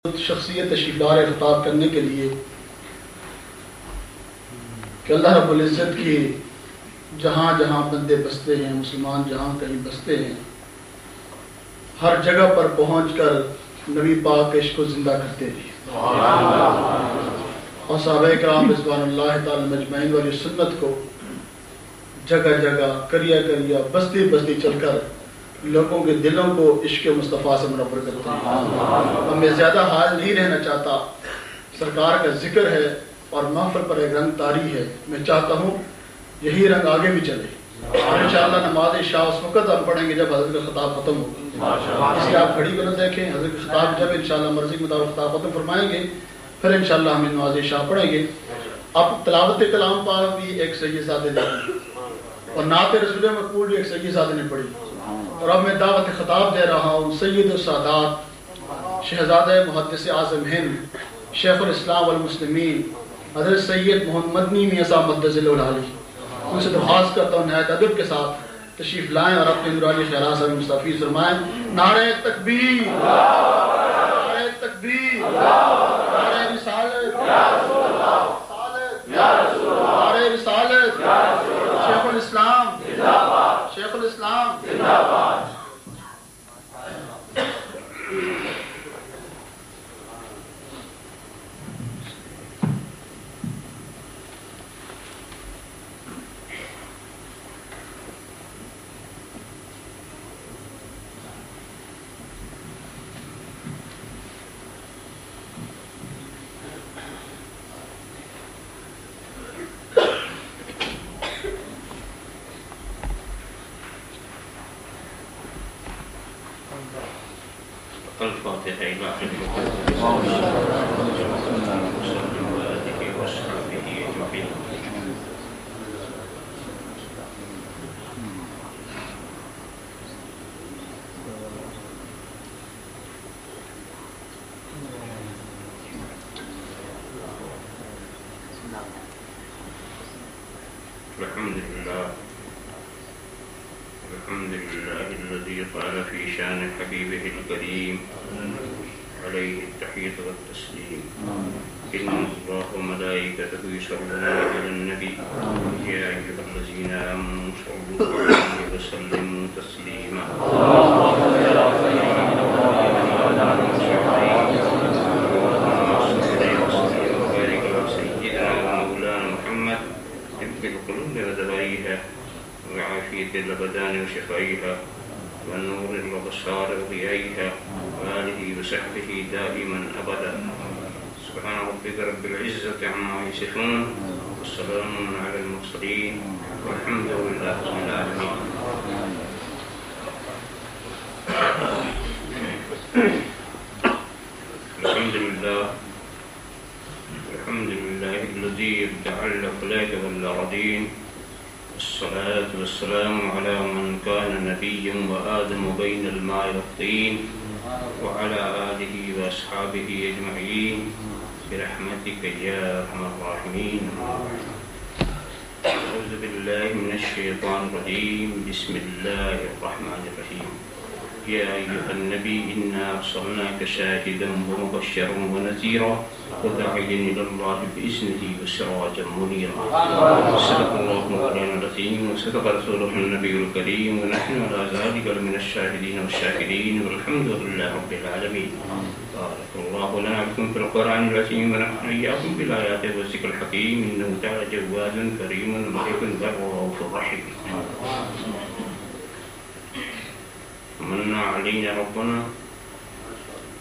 شخصیت تشریفدار خطاب کرنے کے لیے کہ اللہ رب العزت کی جہاں جہاں بندے بستے ہیں، مسلمان جہاں کہیں بستے ہیں، ہر جگہ پر پہنچ کر نبی پاک کے عشق کو زندہ کرتے تھے اور صحابہ کرام رضوان اللہ تعالی مجمعین والی سنت کو جگہ جگہ کریا کریا بستی بستی چل کر لوگوں کے دلوں کو عشق مصطفیٰ سے منور کرتے ہیں۔ اور میں زیادہ حال نہیں رہنا چاہتا، سرکار کا ذکر ہے اور محفل پر ایک رنگ طاری ہے، میں چاہتا ہوں یہی رنگ آگے بھی چلے اور انشاءاللہ نماز عشاء اس وقت ہم پڑھیں گے جب حضرت کا خطاب ختم ہوگا۔ اس لیے آپ گھڑی کو نہ دیکھیں، حضرت کا خطاب جب انشاءاللہ مرضی کے مطابق خطاب ختم فرمائیں گے پھر انشاءاللہ ہم نماز عشاء پڑھیں گے۔ اب تلاوت کلام پاک بھی ایک سید زادے نے اور نعت رسول مقبول بھی ایک سید زادے نے پڑھی، اور اب میں دعوت خطاب دے رہا ہوں سید السادات شہزادہ محدث اعظم ہند شیخ الاسلام والمسلمین حضرت سید محمد مدنی میاں صاحب مدث العلی، ان سے درخواست کرتا ہوں نہایت ادب کے ساتھ تشریف لائیں اور اپنے نورانی خیرات سے مستفیض فرمائیں۔ نعرہ تکبیر، نعرہ تکبیر، نعرہ رسالت، نعرہ رسالت، شیخ الاسلام، شیخ الاسلام الفاتحة إلى الحمد لله الذي قال في شان حبيبه الكريم عليه التحية والتسليم إن الله وملائكته يصلون على النبي يا أيها الذين آمنوا صلوا عليه وسلموا تسليما وعافية الأبدان وشفائها ونور الأبصار وضيائها وآله وصحبه دائما أبدا سبحان ربك رب العزة عما يصفون والسلام على المرسلين والحمد لله رب العالمين. الحمد لله الذي ابدع الأخلاق والأراضين، الصلاة والسلام على من كان نبيا وآدم بين الماء والطين وعلى آله وأصحابه أجمعين برحمتك يا أرحم الراحمين. أعوذ بالله من الشيطان الرجيم، بسم الله الرحمن الرحيم. يا أيها النبي إنا أرسلناك شاهدا ومبشرا ونذيرا وداعيا إلى الله بإذنه وسراجا منيرا. صدق الله مولانا العظيم وصدق رسوله النبي الكريم ونحن على ذلك لمن الشاهدين والشاكرين والحمد لله رب العالمين. بارك الله لنا بكم في القرآن العظيم ونحن إياكم بالآيات والذكر الحكيم إنه تعالى جواد كريم ملك بر رؤوف رحيم. من علينا ربنا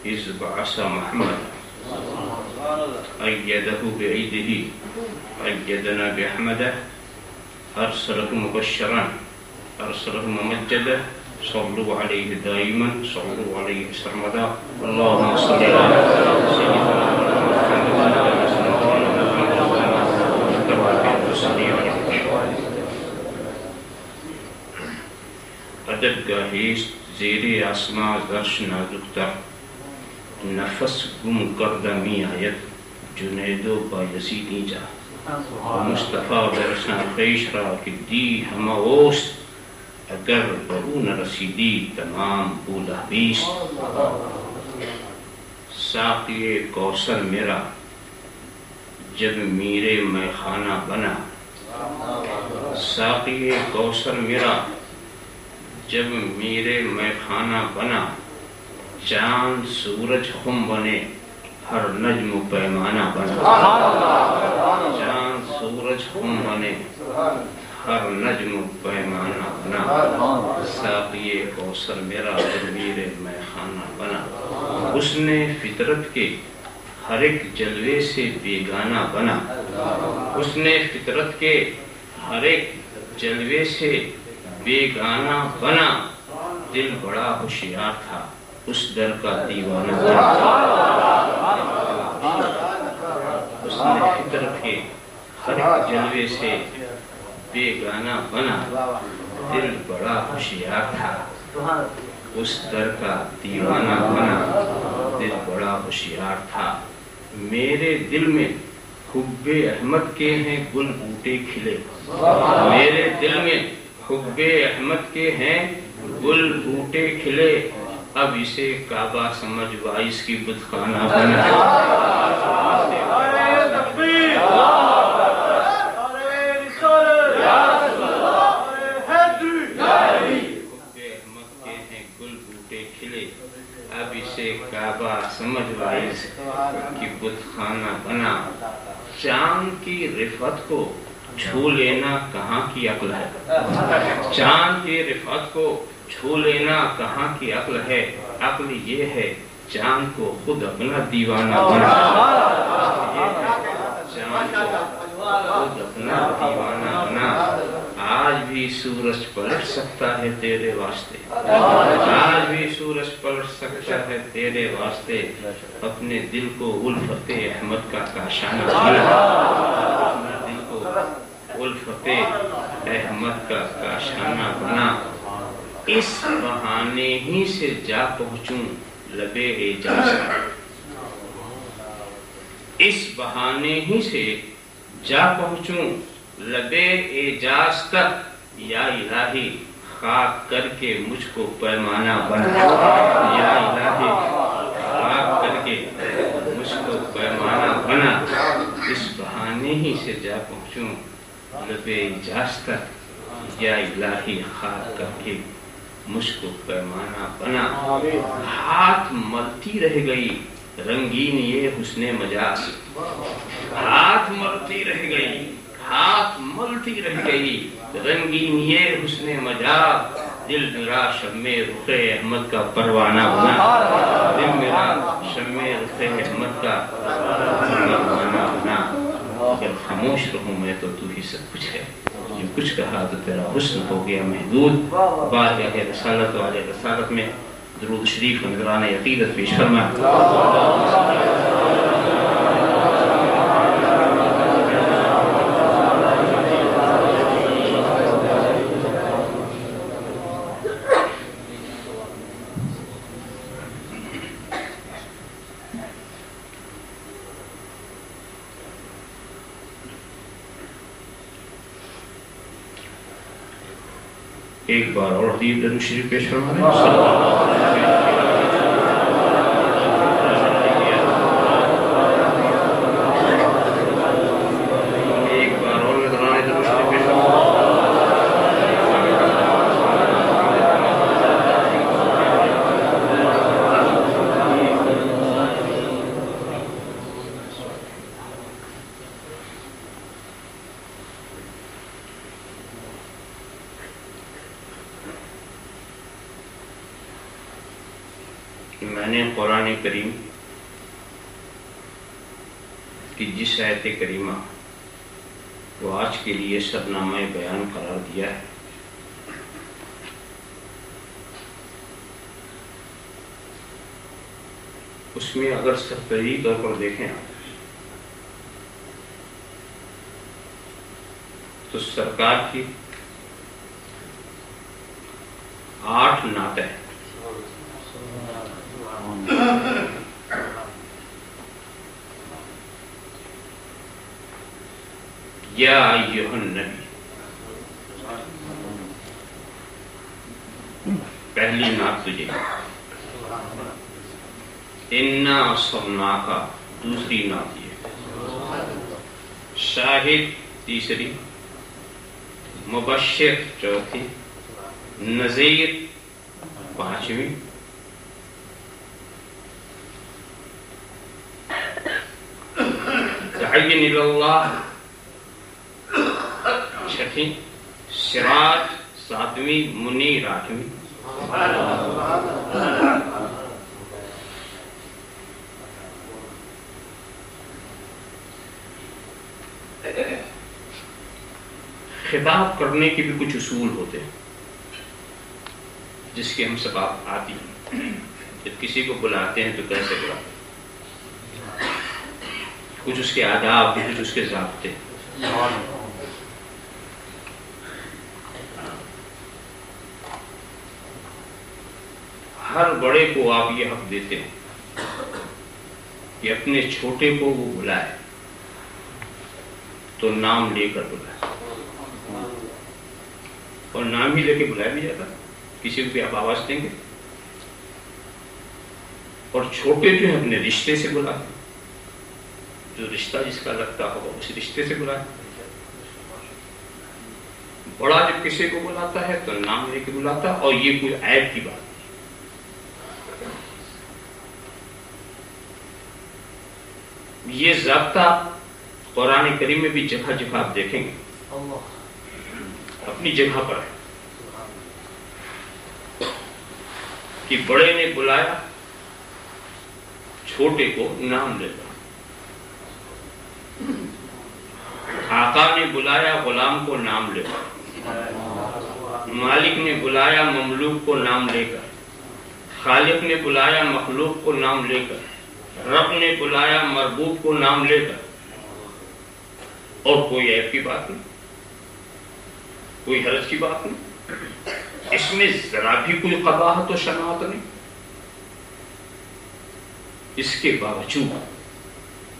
إذ بعث محمد أيده بأيده أيدنا بأحمده أرسله مبشرا أرسله ممجدا صلوا عليه دائما صلوا عليه سرمدا اللهم صل على سيدنا محمد. ادب گاہیست زیر آسما درش نازکتر نفس گم کردہ می آیت جنید و بایزیدی جا مصطفیٰ برسان خیش را کہ دی ہما اوست اگر برون رسیدی تمام بولا بیست ساقی کوثر میرا جب میرے میں خانہ بنا، ساقی کوثر میرا جب میرے میں خانہ بنا، چاند سورج خم بنے ہر نجم پیمانہ بنا، چاند سورج خم بنے ہر نجم پیمانہ بنا، ساقی کوثر میرا جب میرے میں خانہ بنا، اس نے فطرت کے ہر ایک جلوے سے بیگانہ بنا، اس نے فطرت کے ہر ایک جلوے سے بیگانہ بنا، دل بڑا ہوشیار تھا اس در کا دیوانہ بنا، اس نے فطرت کے ہر ایک جلوے سے بیگانہ بنا، دل بڑا ہوشیار تھا اس در کا دیوانہ بنا، دل بڑا ہوشیار تھا، میرے دل میں حب احمد کے ہیں گل بوٹے کھلے، میرے دل میں حب احمد کے ہیں گل بوٹے کھلے، اب اسے کعبہ سمجھ وائس کی بت خانہ بنا، اب اسے کعبہ سمجھ وائس کی بت خانہ بنا، چاند کی رفعت کو چھو لینا کہاں کی عقل ہے، چاند کی رفعت کو چھو لینا کہاں کی عقل ہے، عقل یہ ہے چاند کو خود اپنا دیوانہ بنا، چاند کو خود اپنا دیوانہ بنا، آج بھی سورج پلٹ سکتا ہے تیرے واسطے، آج بھی سورج پلٹ سکتا ہے تیرے واسطے، اپنے دل کو الفت احمد کا کاشانہ بنا، اپنے دل کو الفت احمد کا کاشانہ بنا، اس بہانے ہی سے جا پہنچوں لبے اعجاز تک، اس بہانے ہی سے جا پہنچوں لبے اعجاز تک، یا الہی خاک کر کے مجھ کو پیمانہ بنا، یا الہی خاک کر کے مجھ کو پیمانہ بنا، اس بہانے ہی سے جا پہنچوں لبے اعجاز تک، یا الہی خاک کر کے مجھ کو پیمانہ بنا، ہاتھ ملتی رہ گئی رنگین یہ حسن مجاز، ہاتھ ملتی رہ گئی، ہاتھ ملتی رہ گئی رنگین یہ حسن مجاز، دل میرا شمع رخ احمد کا پروانہ بنا، دل میرا شمع رخ احمد کا پروانہ بنا، اگر خاموش رہوں میں تو تو ہی سب کچھ ہے، جو کچھ کہا تو تیرا حسن ہو گیا محدود، بارگاہ رسالت والے رسالت میں درود شریف و نذران عقیدت پیش فرما۔ ایک بار اور حدیث درود شریف پیش فرمائیں۔ ایک بار اور نذرانے درود شریف پیش فرمائیں۔ میں نے قرآن کریم کی جس آیت کریمہ وہ آج کے لیے سرنامہ بیان قرار دیا ہے، اس میں اگر سرسری طور پر دیکھیں تو سرکار کی 8 نعتیں ہیں، یا ایھا النبی، پہلی نعت تجھے، انا صرناک دوسری نعت یہ، شاہد تیسری، مبشر چوتھی، نذیر پانچویں، داعی الی اللہ چھٹی، سراج ساتویں، منیر آٹھویں۔ خطاب کرنے کے بھی کچھ اصول ہوتے ہیں جس کی ہم سب آتی ہیں۔ جب کسی کو بلاتے ہیں تو کیسے بلاتے ہیں، کچھ اس کے آداب، کچھ اس کے ضابطے۔ ہر بڑے کو آپ یہ حق دیتے ہیں کہ اپنے چھوٹے کو وہ بلائے تو نام لے کر بلائے، اور نام ہی لے کے بلایا بھی جاتا، کسی کو بھی آپ آواز دیں گے۔ اور چھوٹے جو ہیں اپنے رشتے سے بلاتے ہیں، جو رشتہ جس کا لگتا ہوگا اس رشتے سے بلائے۔ بڑا جب کسی کو بلاتا ہے تو نام لے کے بلاتا، اور یہ کوئی عیب کی بات نہیں۔ یہ ضابطہ قرآن کریم میں بھی جگہ جگہ آپ دیکھیں گے، اپنی جگہ پر ہے کہ بڑے نے بلایا چھوٹے کو نام لے کر، آقا نے بلایا غلام کو نام لے کر، مالک نے بلایا مملوک کو نام لے کر، خالق نے بلایا مخلوق کو نام لے کر، رب نے بلایا مربوب کو نام لے کر، اور کوئی عیب کی بات نہیں، کوئی حرج کی بات نہیں، اس میں ذرا بھی کوئی قباحت و شناعت نہیں۔ اس کے باوجود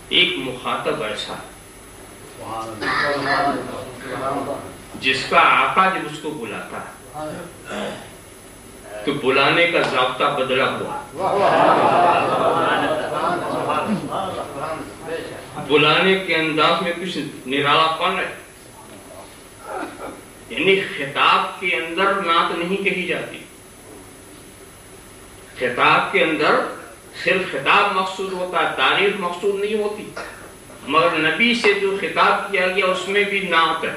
ایک مخاطب ایسا جس کا آقا جب اس کو بلاتا ہے تو بلانے کا ضابطہ بدلا ہوا، بلانے کے انداز میں کچھ نرالا پن ہے، یعنی خطاب کے اندر نعت نہیں کہی جاتی، خطاب کے اندر صرف خطاب مقصود ہوتا ہے، تعریف مقصود نہیں ہوتی، مگر نبی سے جو خطاب کیا گیا اس میں بھی نعت ہے،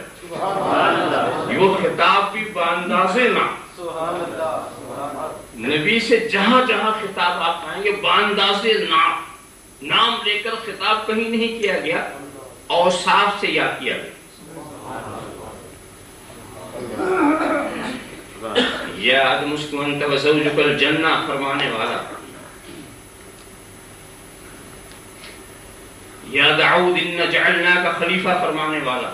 وہ خطاب بھی بانداز نعت، نبی سے جہاں جہاں خطاب آپ پائیں گے بانداز نعت، نام لے کر خطاب کہیں نہیں کیا گیا، اوصاف سے یاد کیا گیا۔ یا آدم اسکو انت و زوجک الجنہ فرمانے والا، یا داؤد انا جعلناک خلیفہ فرمانے والا،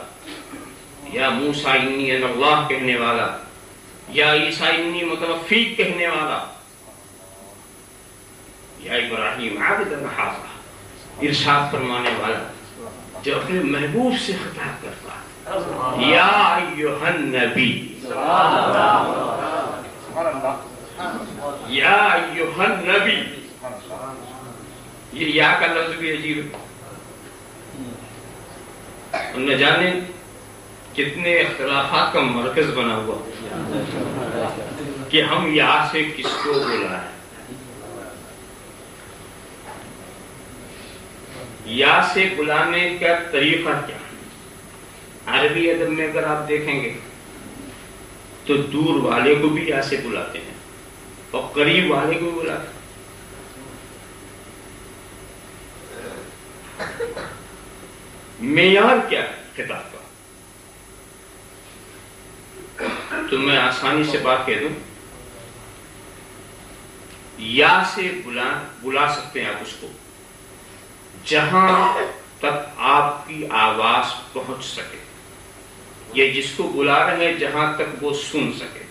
یا موسیٰ انی انا اللہ کہنے والا، یا عیسیٰ انی متوفیک کہنے والا، یا ابراہیم عبد الحاظہ ارشاد فرمانے والا، جو اپنے محبوب سے خطاب کرتا ہے، یا ایھا النبی، یا ایھا النبی، یہ یا کا لفظ بھی عجیب ہے، نہ جانے کتنے اختلافات کا مرکز بنا ہوا کہ ہم یا سے کس کو بلائیں۔ یا سے بلانے کا طریقہ کیا ہے؟ عربی ادب میں اگر آپ دیکھیں گے تو دور والے کو بھی یا سے بلاتے ہیں اور قریب والے کو بھی بلاتے ہیں۔ معیار کیا ہے خطاب کا؟ تو میں آسانی سے بات کہہ دوں، یا سے بلا سکتے ہیں آپ اس کو جہاں تک آپ کی آواز پہنچ سکے، یا جس کو بلا رہے ہیں جہاں تک وہ سن سکے۔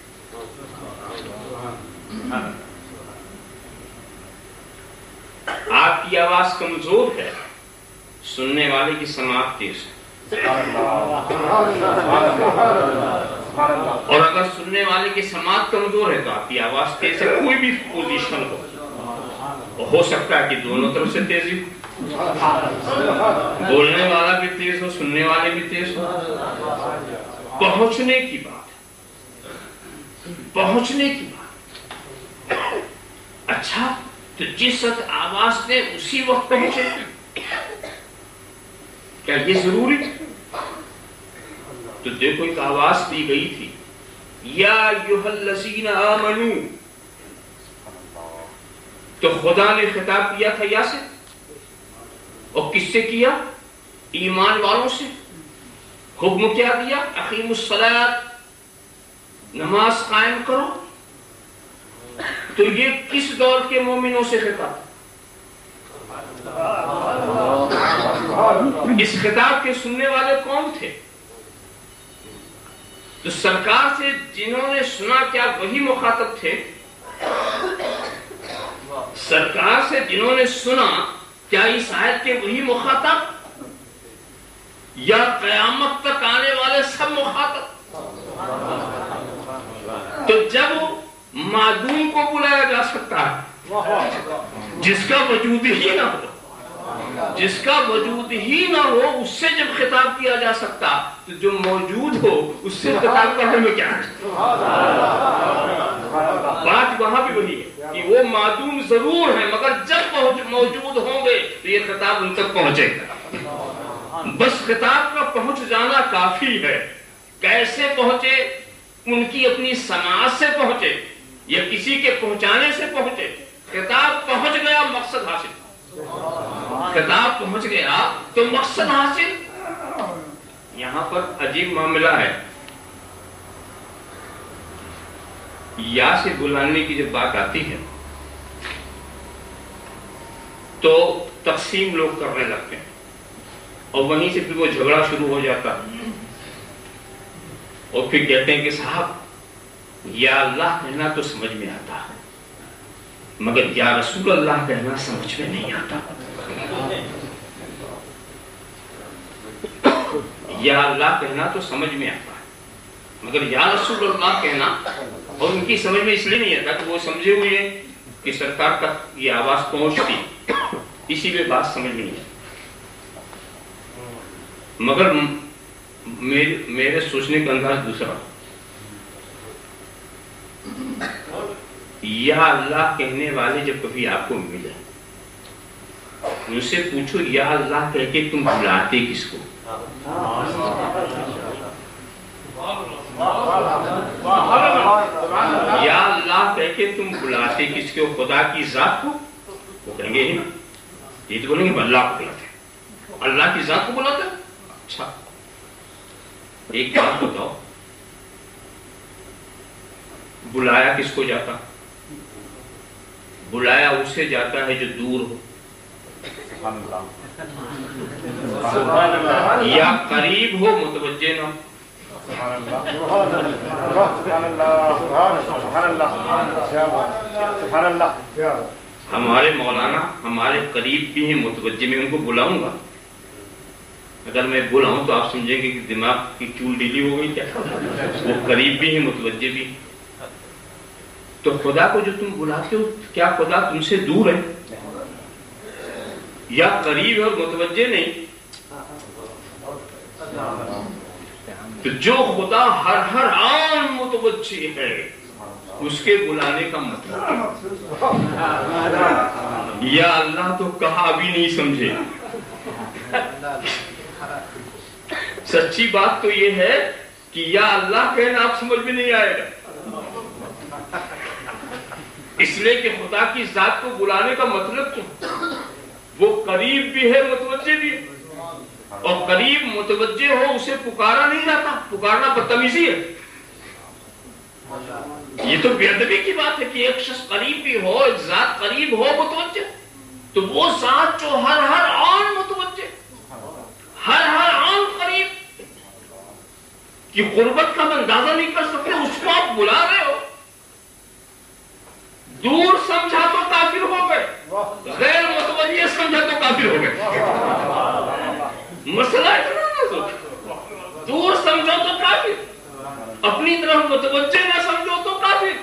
آپ کی آواز کمزور ہے، سننے والے کی سماعت تیز ہے، اور اگر سننے والے کی سماعت کمزور ہے تو آپ کی آواز تیز ہے، کوئی بھی پوزیشن ہو۔ ہو سکتا ہے کہ دونوں طرف سے تیزی ہو، بولنے والا بھی تیز ہو، سننے والے بھی تیز ہو. پہنچنے کی بات ہے، پہنچنے کی بات. اچھا تو جس وقت آواز نے اسی وقت پہنچے، کیا یہ ضروری؟ تو دیکھو ایک آواز دی گئی تھی، یا ایھا الذین آمنوا، تو خدا نے خطاب کیا تھا یا سے، اور کس سے کیا؟ ایمان والوں سے. حکم کیا دیا؟ اقیموا الصلاۃ، نماز قائم کرو. تو یہ کس دور کے مومنوں سے خطاب؟ اس خطاب کے سننے والے کون تھے؟ تو سرکار سے جنہوں نے سنا، کیا وہی مخاطب تھے؟ سرکار سے جنہوں نے سنا، کیا اس آیت کے وہی مخاطب، یا قیامت تک آنے والے سب مخاطب؟ تو جب معدوم کو بلایا جا سکتا ہے، جس کا وجود ہی نہ ہو، جس کا وجود ہی نہ ہو، اس سے جب خطاب کیا جا سکتا، تو جو موجود ہو اس سے خطاب کرنے میں کیا ہے؟ بات وہاں بھی وہی ہے کہ وہ معدوم ضرور ہے، مگر جب موجود ہوں گے تو یہ خطاب ان تک پہنچے گا. بس خطاب کا پہنچ جانا کافی ہے. کیسے پہنچے؟ ان کی اپنی سماعت سے پہنچے یا کسی کے پہنچانے سے پہنچے. خطاب پہنچ گیا، مقصد حاصل. خطاب پہنچ گیا تو مقصد حاصل. یہاں پر عجیب معاملہ ہے. یا سے بلانے کی جب بات آتی ہے تو تقسیم لوگ کرنے لگتے ہیں، اور وہیں سے پھر وہ جھگڑا شروع ہو جاتا ہے، اور پھر کہتے ہیں کہ صاحب یا اللہ کہنا تو سمجھ میں آتا ہے، مگر یا رسول اللہ کہنا سمجھ میں نہیں آتا. یا اللہ کہنا تو سمجھ میں آتا ہے، مگر یا رسول اللہ کہنا، اور ان کی سمجھ میں اس لیے نہیں آتا کہ وہ سمجھے ہوئے ہیں کہ سرکار تک یہ آواز پہنچتی، اسی لیے بات سمجھ نہیں آتی. مگر میرے سوچنے کا انداز دوسرا. یا اللہ کہنے والے جب کبھی آپ کو ملے، ان سے پوچھو یا اللہ کہہ کے تم بلاتے کس کو؟ یا اللہ کہہ کے تم بلاتے کس کو؟ خدا کی ذات کو؟ وہ کہیں گے ہی نا، یہ تو بولیں گے اللہ کو بلاتے. اللہ کی ذات کو بلاتے. اچھا ایک بات بتاؤ، بلایا کس کو جاتا؟ بلایا اسے جاتا ہے جو دور ہو، یا قریب ہو متوجہ نہ ہو. ہمارے مولانا ہمارے قریب بھی ہیں، متوجہ میں ان کو بلاؤں گا. اگر میں بلاؤں تو آپ سمجھیں گے کہ دماغ کی چول ڈیلی ہو گئی کیا. وہ قریب بھی ہیں، متوجہ بھی. تو خدا کو جو تم بلاتے ہو، کیا خدا تم سے دور ہے یا قریب ہے اور متوجہ نہیں؟ تو جو خدا ہر آن متوجہ ہے، اس کے بلانے کا مطلب یا اللہ تو کہا بھی نہیں سمجھے. سچی بات تو یہ ہے کہ یا اللہ کہنا آپ سمجھ میں نہیں آئے گا، اس لیے کہ خدا کی ذات کو بلانے کا مطلب کیا؟ وہ قریب بھی ہے، متوجہ بھی ہے. اور قریب متوجہ ہو اسے پکارا نہیں جاتا، پکارنا بدتمیزی ہے. یہ تو بے ادبی کی بات ہے کہ ایک شخص قریب بھی ہو، ایک ذات قریب ہو متوجہ، تو وہ ذات جو ہر آن متوجہ، ہر آن قریب کی قربت کا اندازہ نہیں کر سکتے، اس کو آپ بلا رہے ہو. دور سمجھا تو کافر ہو گئے، غیر متوجہ سمجھا تو کافر ہو گئے. مسئلہ اتنا نہ سوچو. دور سمجھو تو کافر، اپنی طرف متوجہ نہ سمجھو تو کافر.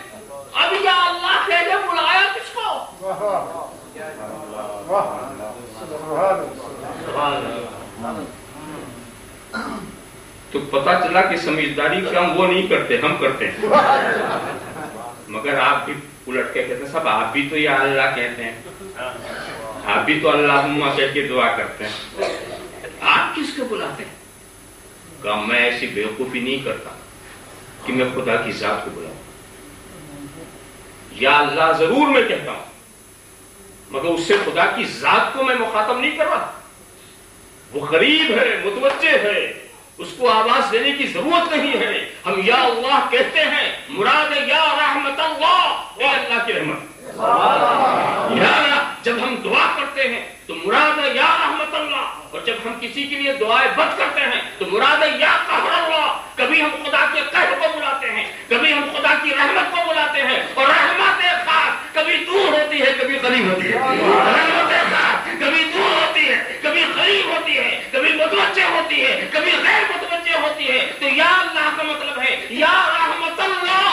اب یا اللہ کہہ دے بلایا کس کو؟ تو پتا چلا کہ سمجھداری کام وہ نہیں کرتے، ہم کرتے ہیں. مگر آپ بھی الٹ کے کہتے ہیں صاحب آپ بھی تو یا اللہ کہتے ہیں، آپ بھی تو اللہم کہہ کے دعا کرتے ہیں، آپ کس کو بلاتے ہیں؟ کہا میں ایسی بیوقوفی نہیں کرتا کہ میں خدا کی ذات کو بلاؤں. یا اللہ ضرور میں کہتا ہوں، مگر اس سے خدا کی ذات کو میں مخاطب نہیں کر رہا. وہ قریب ہے، متوجہ ہے، اس کو آواز دینے کی ضرورت نہیں ہے. ہم یا اللہ کہتے ہیں، مراد یا رحمت اللہ، اے اللہ کی رحمت. یا اللہ جب ہم دعا کرتے ہیں تو مراد ہے یا رحمت اللہ، اور جب ہم کسی کے لیے دعائیں بد کرتے ہیں تو مراد ہے یا قہر اللہ. کبھی ہم خدا کے قہر کو بلاتے ہیں، کبھی ہم خدا کی رحمت کو بلاتے ہیں. اور رحمت خاص کبھی دور ہوتی ہے، کبھی قریب ہوتی ہے. رحمت خاص کبھی دور ہوتی ہے، کبھی قریب ہوتی ہے، کبھی متوجہ ہوتی ہے، کبھی غیر متوجہ ہوتی ہے. تو یا اللہ کا مطلب ہے یا رحمت اللہ.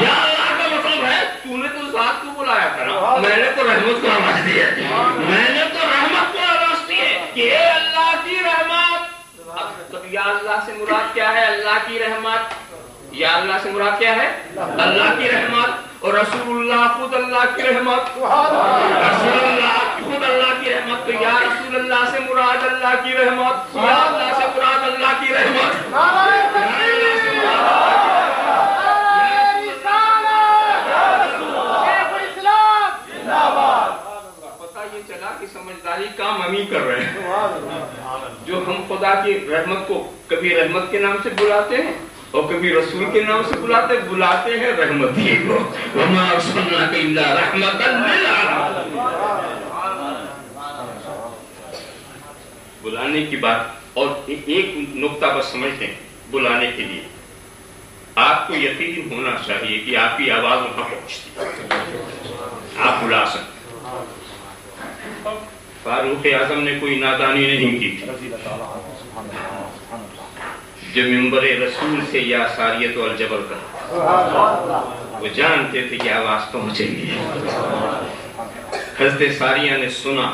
یا اللہ کا مطلب ہے تو نے تو ذات کو بلایا تھا نا، میں نے تو رحمت کو آواز دی ہے، میں نے تو رحمت کو آواز دی ہے کہ اے اللہ کی رحمت. اب یا اللہ سے مراد کیا ہے؟ اللہ کی رحمت. یا اللہ سے مراد کیا ہے؟ اللہ کی رحمت. اور رسول اللہ خود اللہ کی رحمت. رسول اللہ خود اللہ کی رحمت. تو یا رسول اللہ سے مراد اللہ کی رحمت، یا اللہ سے مراد اللہ کی رحمت. چلا کہ سمجھداری کام ہم ہی کر رہے ہیں، جو ہم خدا کی رحمت کو کبھی رحمت کے نام سے بلاتے ہیں اور کبھی رسول کے نام سے بلاتے ہیں رحمت ہی کو. وما ارسلناک الا رحمتا للعالمین. بلانے کی بات، اور ایک نقطہ بس سمجھتے ہیں. بلانے کے لیے آپ کو یقین ہونا چاہیے کہ آپ کی آواز وہاں پہنچتی، آپ بلا سکتے. فاروق اعظم نے کوئی نادانی نہیں کی تھی جو ممبر رسول سے یا ساریت والجبل کا، وہ جانتے تھے کہ آواز پہنچے گی. حضرت ساریہ نے سنا.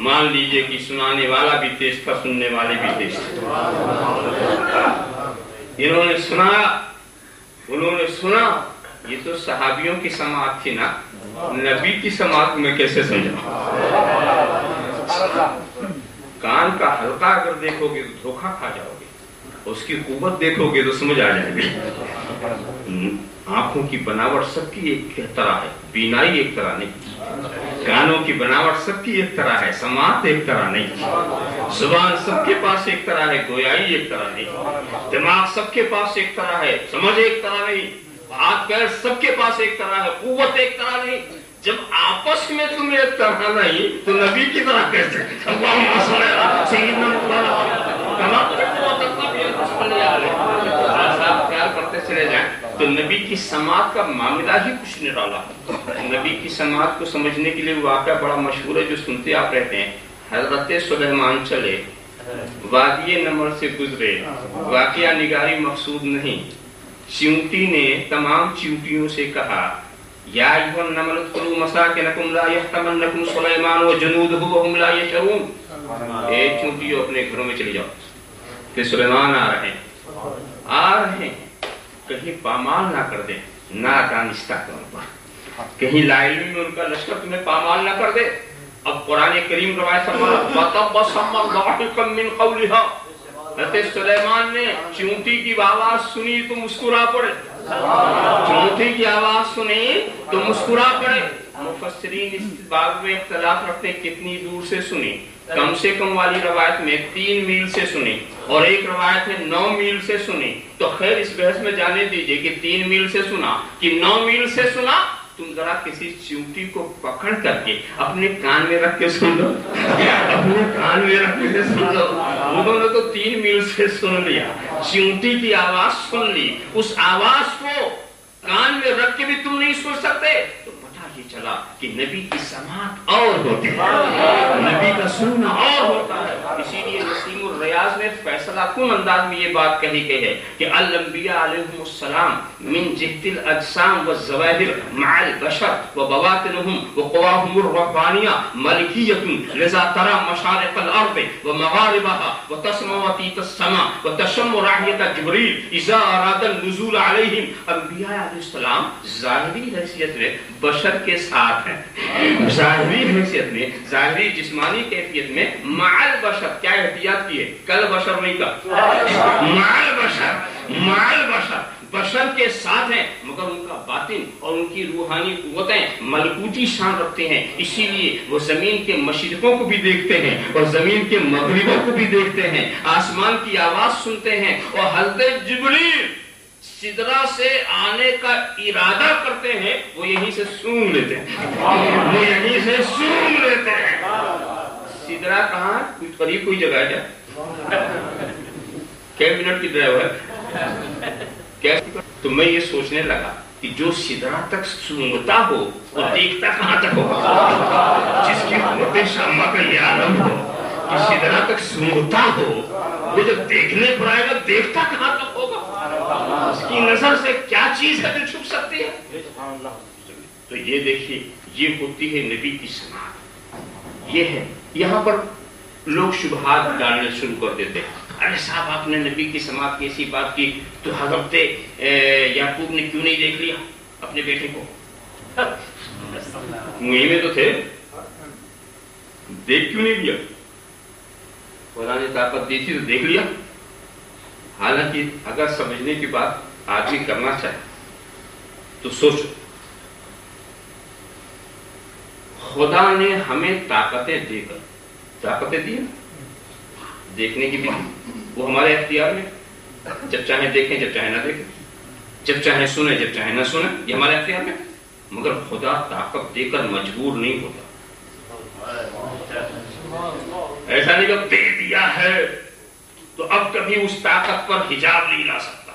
مان لیجئے کہ سنانے والا بھی تیز تھا، سننے والے بھی تیز تھے. انہوں نے سنا. یہ تو صحابیوں کی سماعت تھی نا، نبی کی سماعت میں کیسے سمجھا؟ کان کا حلقہ اگر دیکھو گے تو دھوکہ کھا جاؤ گے، اس کی قوت دیکھو گے تو سمجھ آ جائے گی. آنکھوں کی بناوٹ سب کی ایک طرح ہے، بینائی ایک طرح نہیں. کانوں کی بناوٹ سب کی ایک طرح ہے، سماعت ایک طرح نہیں. زبان سب کے پاس ایک طرح ہے، گویائی ایک طرح نہیں. دماغ سب کے پاس ایک طرح ہے، سمجھ ایک طرح نہیں. ہاتھ پیر سب کے پاس ایک طرح ہے، قوت ایک طرح نہیں. جب آپس میں تم ایک طرح نہیں تو نبی کی طرح کیسے؟ خیال کرتے چلے جائیں تو نبی کی سماعت کا معاملہ ہی کچھ نرالا. نبی کی سماعت کو سمجھنے کے لیے واقعہ بڑا مشہور ہے جو سنتے آپ رہتے ہیں. حضرت سلیمان چلے، وادی نمر سے گزرے. واقعہ نگاری مقصود نہیں. چیونٹی نے تمام چیونٹیوں سے کہا یا ایھا النمل ادخلوا مساکنکم لا یحطمنکم سلیمان وجنودہ وہم لا یشعرون. اے چیونٹیوں اپنے گھروں میں چلی جاؤ کہ سلیمان آ رہے ہیں. کہیں پامال نہ کر دیں نادانستہ طور پر، کہیں لا علمی میں ان کا لشکر تمہیں پامال نہ کر دے. اب قرآن کریم روایت فَتَبَسَّمَ ضَاحِكًا مِّن قَوْلِهَا. حضرت سلیمان نے چیونٹی کی آواز سنی تو مسکرا پڑے. چیونٹی کی آواز سنی تو مسکرا پڑے. مفسرین اس بات میں اختلاف رکھتے ہیں کتنی دور سے سنی. کم سے کم والی روایت میں 3 میل سے سنی اور ایک روایت ہے 9 میل سے سنی. تو خیر اس بحث میں جانے دیجئے کہ 3 میل سے سنا کہ 9 میل سے سنا. تم ذرا کسی چیونٹی کو پکڑ کر کے اپنے کان میں رکھ کے سن لو، اپنے کان میں رکھ کے سن لو. انہوں نے تو 3 میل سے سن لیا، چیونٹی کی آواز سن لی. اس آواز کو کان میں رکھ کے بھی تم نہیں سن سکتے. تو پتہ یہ چلا کہ نبی کی سماعت اور ہوتی ہے. نبی کا سننا اور ہوتا ہے. اسی لیے نسیم الریاض میں فیصلہ کن انداز میں یہ بات کہی گئی ہے کہ الانبیاء علیہم السلام من جہت الاجسام والظواہر مع البشر وبواطنهم وقواهم الربانیہ ملکیۃ لذا ترى مشارق الارض ومغاربها وتسمع وتیت السماء وتشم رائحة جبریل اذا اراد النزول علیہم. انبیاء علیہ السلام ظاہری حیثیت میں بشر کے ساتھ ہیں، ظاہری حیثیت میں، ظاہری جسمانی کیفیت میں مع البشر. کیا احتیاط کی ہے؟ کل بشر نہیں کا مع البشر، مع البشر بشر کے ساتھ ہیں، مگر ان کا باطن اور ان کی روحانی قوتیں ملکوتی شان رکھتے ہیں. اسی لیے وہ زمین کے مشرقوں کو بھی دیکھتے ہیں اور زمین کے مغربوں کو بھی دیکھتے ہیں، آسمان کی آواز سنتے ہیں، اور حضرت جبریل سدرہ سے آنے کا ارادہ کرتے ہیں، وہ یہیں سے سونگ لیتے ہیں، وہ یہیں سے سونگ لیتے ہیں. سدرہ کہاں؟ کچھ قریب کوئی جگہ ہے کیا منٹ کی ڈرائیو ہے؟ تو میں یہ سوچنے لگا کہ جو سدرہ تک سونگتا ہو وہ دیکھتا کہاں تک ہوگا؟ جس کی قوت شامہ کا یہ عالم ہو کہ سدرہ تک سونگتا ہو، وہ جب دیکھنے پر آئے گا دیکھتا کہاں تک ہوگا؟ اس کی نظر سے کیا چیز ہے جو چھپ سکتی ہے؟ تو یہ دیکھیے، یہ ہوتی ہے نبی کی سماعت. یہ ہے یہاں پر لوگ شبہات ڈالنے شروع کر دیتے ہیں. ارے صاحب آپ نے نبی کی سماعت کی ایسی بات کی تو حضرت یعقوب نے کیوں نہیں دیکھ لیا اپنے بیٹے کو؟ وہیں میں تو تھے، دیکھ کیوں نہیں لیا؟ خدا نے طاقت دی تھی تو دیکھ لیا. حالانکہ اگر سمجھنے کی بات آدمی کرنا چاہے تو سوچو، خدا نے ہمیں طاقتیں دے کر، طاقتیں دی دیکھنے کی بھی، وہ ہمارے اختیار میں، جب چاہیں دیکھیں جب چاہیں نہ دیکھیں، جب چاہیں سنیں جب چاہیں نہ سنیں، یہ ہمارے اختیار میں. مگر خدا طاقت دے کر مجبور نہیں ہوتا. ایسا نہیں کہ دے دیا ہے تو اب کبھی اس طاقت پر حجاب نہیں لا سکتا.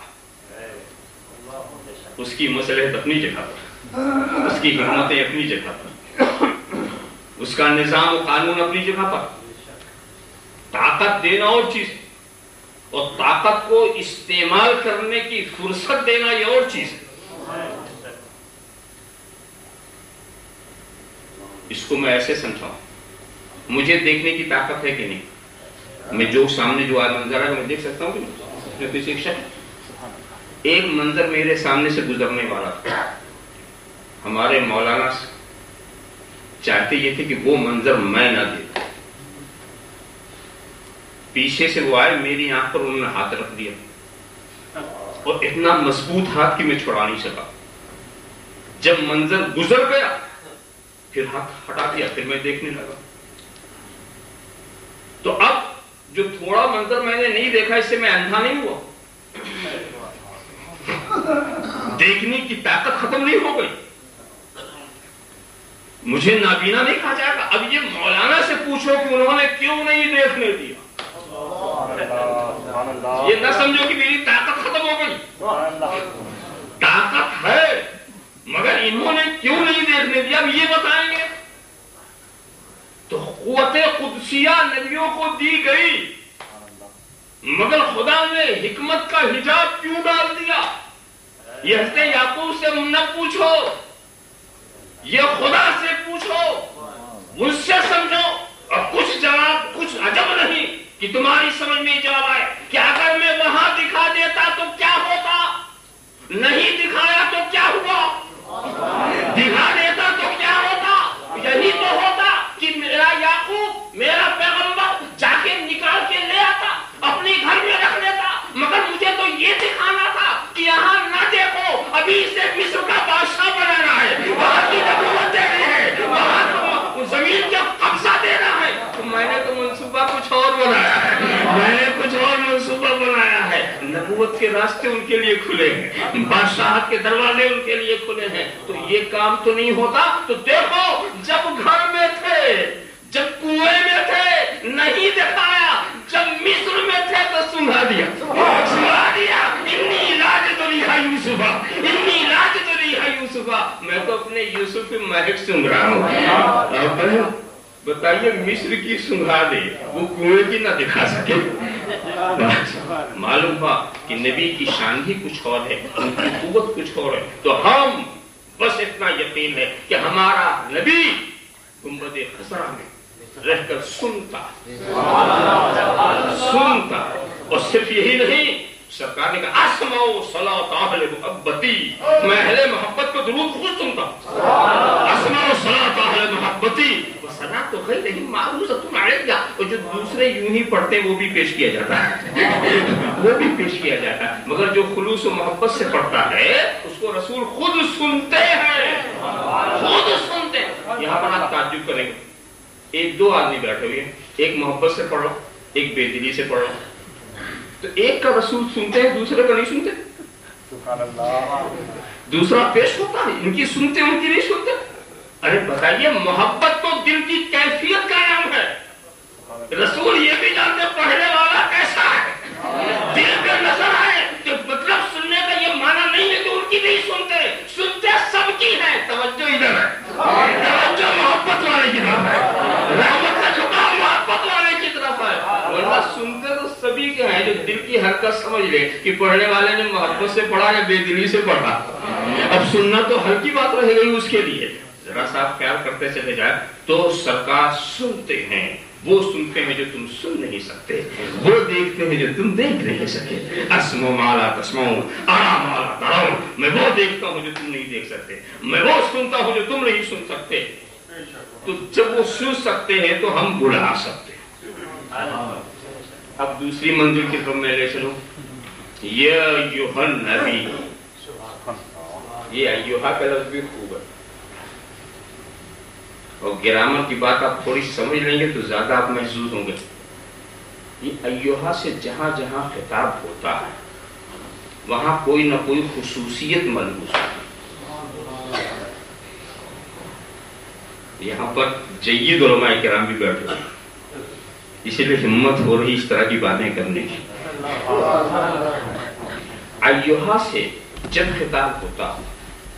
اس کی مصلحت اپنی جگہ پر، اس کی حکمتیں اپنی جگہ پر، اس کا نظام و قانون اپنی جگہ پر. طاقت دینا اور چیز، اور طاقت کو استعمال کرنے کی فرصت دینا یہ اور چیز ہے. اس کو میں ایسے سمجھاؤں، مجھے دیکھنے کی طاقت ہے کہ نہیں؟ میں جو سامنے جو آج منظر ہے میں دیکھ سکتا ہوں کہ کسی ایک منظر میرے سامنے سے گزرنے والا تھا. ہمارے مولانا چاہتے یہ تھے کہ وہ منظر میں نہ دیکھوں. پیچھے سے وہ آئے، میری آنکھ پر انہوں نے ہاتھ رکھ دیا اور اتنا مضبوط ہاتھ کہ میں چھڑا نہیں سکا. جب منظر گزر گیا پھر ہاتھ ہٹا دیا، پھر میں دیکھنے لگا. تو اب جو تھوڑا منظر میں نے نہیں دیکھا اس سے میں اندھا نہیں ہوا، دیکھنے کی طاقت ختم نہیں ہو گئی، مجھے نابینا نہیں کہا جائے گا. اب یہ مولانا سے پوچھو کہ انہوں نے کیوں نہیں دیکھنے دیا. یہ نہ سمجھو کہ میری طاقت ختم ہو گئی، طاقت ہے مگر انہوں نے کیوں نہیں دیکھنے دیا اب یہ بتائیں گے. تو قوت قدسیہ نبیوں کو دی گئی، مگر خدا نے حکمت کا حجاب کیوں ڈال دیا؟ یہ حضرت یعقوب سے نہ پوچھو، یہ خدا سے پوچھو، مجھ سے سمجھو. اور کچھ جواب کچھ عجب نہیں کہ تمہاری سمجھ میں جواب آئے کہ اگر میں وہاں دکھا دیتا تو کیا ہوتا، نہیں دکھایا تو کیا ہوا، دکھا دیتا تو کیا ہوتا. یہی تو ہوتا کہ میرا یعقوب میرا پیغمبر جا کے نکال کے لے آتا، اپنے گھر میں رکھ لیتا. مگر مجھے تو یہ دکھانا تھا کہ یہاں نہ دیکھو، ابھی سے مصر کا بادشاہ بنانا ہے، وہاں کی نبوت دینی ہے، وہاں تو زمین کا قبضہ دینا ہے. تو میں نے تو منصوبہ کچھ اور بنایا ہے، میں نے کچھ اور منصوبہ بنایا ہے. نبوت کے راستے ان کے لیے کھلے ہیں، بادشاہت کے دروازے ان کے لیے کھلے ہیں. تو یہ کام تو نہیں ہوتا. تو دیکھو جب گھر میں تھے، جب کنویں میں تھے نہیں دکھایا، جب مصر میں تھے تو سنا دیا، سنا دیا. انی لاجت ریحا یوسفا، انی لاجت ریحا یوسفا. میں تو اپنے یوسف کی مہک سن رہا ہوں. بتائیے مصر کی سنگھا دے وہ کنویں کی نہ دکھا سکے. معلوم ہوا کہ نبی کی شان ہی کچھ اور ہے, ان کی قوت کچھ اور ہے. تو ہم بس اتنا یقین ہے کہ ہمارا نبی گنبد خضرا میں رہ کر سنتا, اور صرف یہی نہیں, سرکار نے کہا اسمعوا صلاۃ اہل محبتی, میں اہل محبت کو درود خود سنتا ہوں. اسمعوا صلاۃ اہل محبتی وصلاۃ غیرہم معروضۃ علیہ, اور جو دوسرے یوں ہی پڑھتے ہیں وہ بھی پیش کیا جاتا ہے, وہ بھی پیش کیا جاتا ہے, مگر جو خلوص و محبت سے پڑھتا ہے اس کو رسول خود سنتے ہیں, خود سنتے ہیں. یہاں پر آپ تعجب کریں گے, ایک دو آدمی بیٹھے ہوئے ہیں, ایک محبت سے پڑھ رہا, ایک بے دلی سے پڑھ رہا, تو ایک کا رسول سنتے ہیں دوسرے کا نہیں سنتے. سبحان اللہ. دوسرا پیش ہوتا ہے, ان کی سنتے ان کی نہیں سنتے. ارے بتائیے, محبت تو دل کی کیفیت کا نام ہے. رسول یہ بھی جانتے پڑھنے والا کیسا ہے, دل پہ نظر آئے. کہ مطلب سننے کا یہ معنی نہیں ہے کہ ان کی نہیں سنتے, سنتے سب کی ہے. توجہ ادھر ہے, توجہ محبت والے کی طرف ہے, رحمت کا جھکاؤ محبت والے کی طرف ہے. ورنہ سنتے تو سبھی کے ہیں جو دل کی حرکت سمجھ لے کہ پڑھنے والے نے محبت سے پڑھا یا بے دلی سے پڑھا. اب سننا تو ہلکی بات رہے گئی اس کے لیے. ذرا سا آپ خیال کرتے چلے جائیں تو سرکار سنتے ہیں, وہ سنتے ہیں جو تم سن نہیں سکتے, وہ دیکھتے ہیں جو تم دیکھ نہیں سکے. اسمع ما لا تسمعون, ارى ما لا ترون, میں وہ دیکھتا ہوں جو تم نہیں دیکھ سکتے, میں وہ سنتا ہوں جو تم نہیں سن سکتے. تو جب وہ سن سکتے ہیں تو ہم بلا سکتے ہیں. اب دوسری منزل کی طرف میں لے چلوں. یا ایھا النبی, یہ ایھا کا لفظ بھی خوب ہے, اور گرامر کی بات آپ تھوڑی سمجھ لیں گے تو زیادہ آپ محسوس ہوں گے. یہ ایھا سے جہاں جہاں خطاب ہوتا ہے وہاں کوئی نہ کوئی خصوصیت ملموس ہوتی ہے. یہاں پر جید علماء کرام بھی بیٹھے ہیں, اسی لیے ہمت ہو رہی اس طرح کی باتیں کرنے کی. ایھا سے جب خطاب ہوتا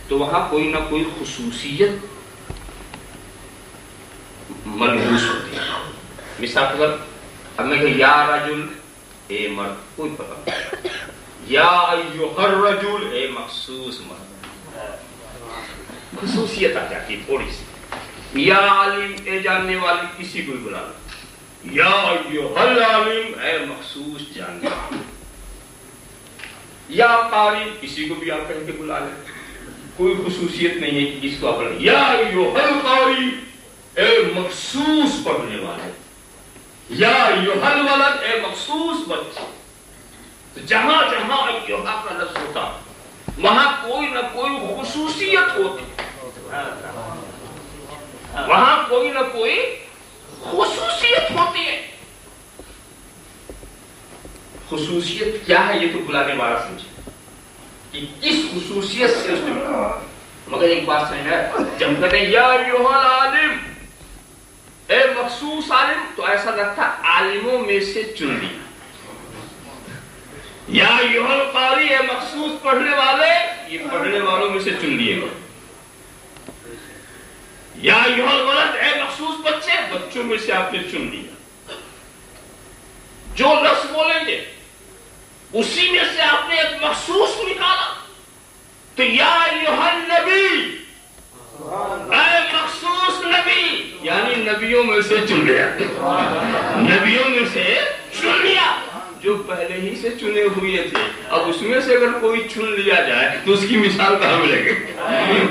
تو وہاں کوئی نہ کوئی خصوصیت ملحوظ ہوتی ہے. مثال پر اب میں کہ یا رجل, اے مرد, کوئی پتہ نہیں. یا ایھا الرجل, اے مخصوص مرد, خصوصیت آ جاتی تھوڑی سی. یا عالم, اے جاننے والی, کسی کو بھی بلا لو. یا ایھا العالم, اے مخصوص جاننے والا. یا قاری, کسی کو بھی آپ کہہ کے بلا لیں, کوئی خصوصیت نہیں ہے کہ کس کو آپ. یا ایھا القاری, اے مخصوص پڑھنے والے. یا ایھا الولد, اے مخصوص بچے. تو جہاں جہاں ایھا کا لفظ ہوتا وہاں کوئی نہ کوئی خصوصیت ہوتی, وہاں کوئی نہ کوئی خصوصیت ہوتی ہے. خصوصیت کیا ہے یہ تو بلانے والا سمجھے کہ کس خصوصیت سے اس نے. مگر ایک بات سمجھنا ہے, جب کہتے ہیں یا ایھا العالم, اے مخصوص عالم, تو ایسا لگتا عالموں میں سے چن لی. یا ایھا القاری, اے مخصوص پڑھنے والے, یہ پڑھنے والوں میں سے چن لیے گا. یا ایھا الولد, اے مخصوص بچے, بچوں میں سے آپ نے چن لیا. جو لفظ بولیں گے اسی میں سے آپ نے ایک مخصوص نکالا. تو یا ایھا النبی, اے مخصوص نبی, یعنی نبیوں میں سے چن لیا, نبیوں میں سے چن لیا. جو پہلے ہی سے چنے ہوئے تھے, اب اس میں سے اگر کوئی چن لیا جائے تو اس کی مثال کہاں ملے گی,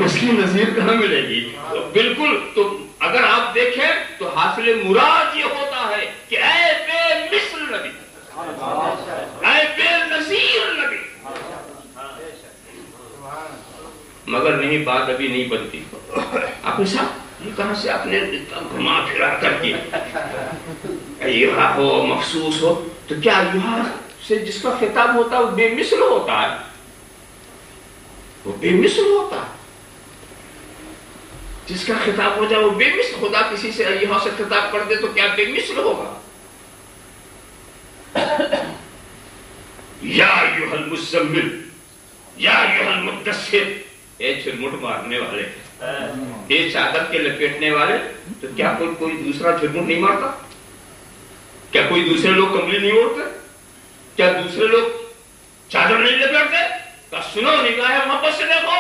اس کی نظیر کہاں ملے گی. تو بالکل, تو اگر آپ دیکھیں تو حاصل مراد یہ ہوتا ہے کہ اے بے مثل نبی, اے بے نظیر نبی. مگر نہیں, بات ابھی نہیں بنتی. آپ نے صاحب یہ کہاں سے آپ نے گھما پھرا کر کے ایھا ہو مخصوص ہو, تو کیا ایھا سے جس کا خطاب ہوتا ہے وہ بے مثل ہوتا ہے, وہ بے مثل ہوتا ہے. جس کا خطاب ہو جائے وہ بے مثل. خدا کسی سے ایھا سے خطاب کر دے تو کیا بے مثل ہوگا. یا ایھا المزمل, یا ایھا المدثر, اے چھلمٹ مارنے والے, یہ چادر کے لپیٹنے والے تو کیا کوئی دوسرا جھرمٹ نہیں مارتا؟ کیا کوئی دوسرے لوگ کمبلی نہیں اوڑھتے؟ کیا دوسرے لوگ چادر نہیں لپیٹتے؟ کہا سنو نگاہ محبت سے دیکھو،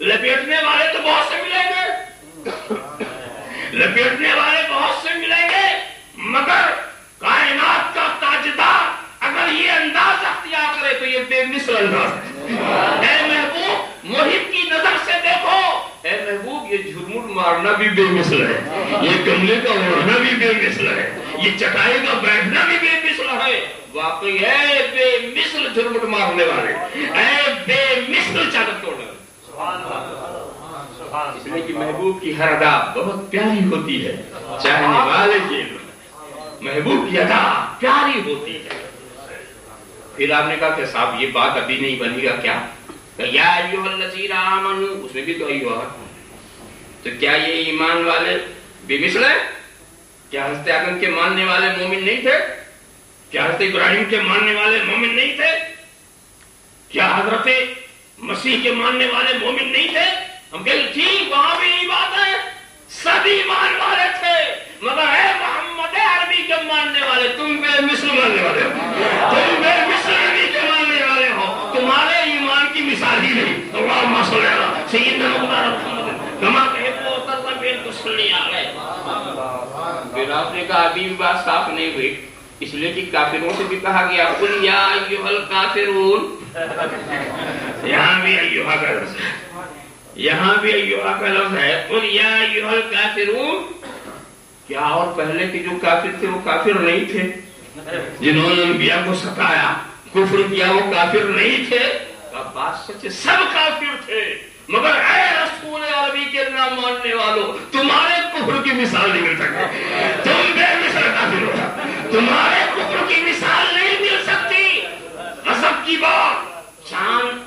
لپیٹنے والے تو بہت سے ملیں گے، لپیٹنے والے بہت سے ملیں گے، مگر کائنات کا تاجدار اگر یہ انداز اختیار کرے تو یہ بے مثل انداز ہے۔ اے محبوب محب کی نظر سے دیکھو، اے محبوب یہ جھرمٹ مارنا بھی بے مثل ہے، یہ کملے کا اوڑھنا بھی بے مثل ہے، یہ چٹائی کا بیٹھنا بھی بے مثل ہے۔ واقعی اے بے مثل جھرمٹ مارنے والے، اے بے مثل چادر توڑنے والے، اس لیے کہ محبوب کی ہر ادا بہت پیاری ہوتی ہے، چاہنے والے کے محبوب کی ادا پیاری ہوتی ہے۔ پھر آپ نے کہا کہ صاحب یہ بات ابھی نہیں بنی گا کیا؟ کہ یا ایھا الذین آمنوا، اس میں بھی تو ایھا، تو کیا یہ ایمان والے بے مثل ہیں؟ کیا حضرت آدم کے ماننے والے مومن نہیں تھے؟ کیا حضرت ابراہیم کے ماننے والے مومن نہیں تھے؟ کیا حضرت مسیح کے ماننے والے مومن نہیں تھے؟ ہم کہتے ٹھیک، وہاں بھی یہی بات ہے، سب ایمان والے تھے، مگر اے محمد عربی کے ماننے والے تم بے مثل ماننے والے ہو، تم بے مثل عربی کے ماننے والے ہو، تمہارے ایمان کی مثال ہی نہیں۔ اللہم صلی علی سیدنا محمد کما تحب و ترضى تصلی علیہ۔ پھر آپ نے کہا ابھی بھی بات صاف نہیں ہوئی، اس لیے کہ کافروں سے بھی کہا گیا قل یا ایھا الکافرون، یہاں بھی ایھا کا لفظ ہے، یہاں بھی ایھا کا لفظ ہے، قل یا ایھا الکافرون۔ کیا اور پہلے کے جو کافر تھے وہ کافر نہیں تھے؟ جنہوں نے انبیاء کو ستایا کفر کیا وہ کافر نہیں تھے؟ بات سچ ہے، سب کافر تھے، مگر اے رسول عربی کے نہ ماننے والوں تمہارے کفر کی مثال نہیں مل سکتی، تم بے مثل کافر ہو، تمہارے کفر کی مثال نہیں مل سکتی۔ غضب کی بات، چاند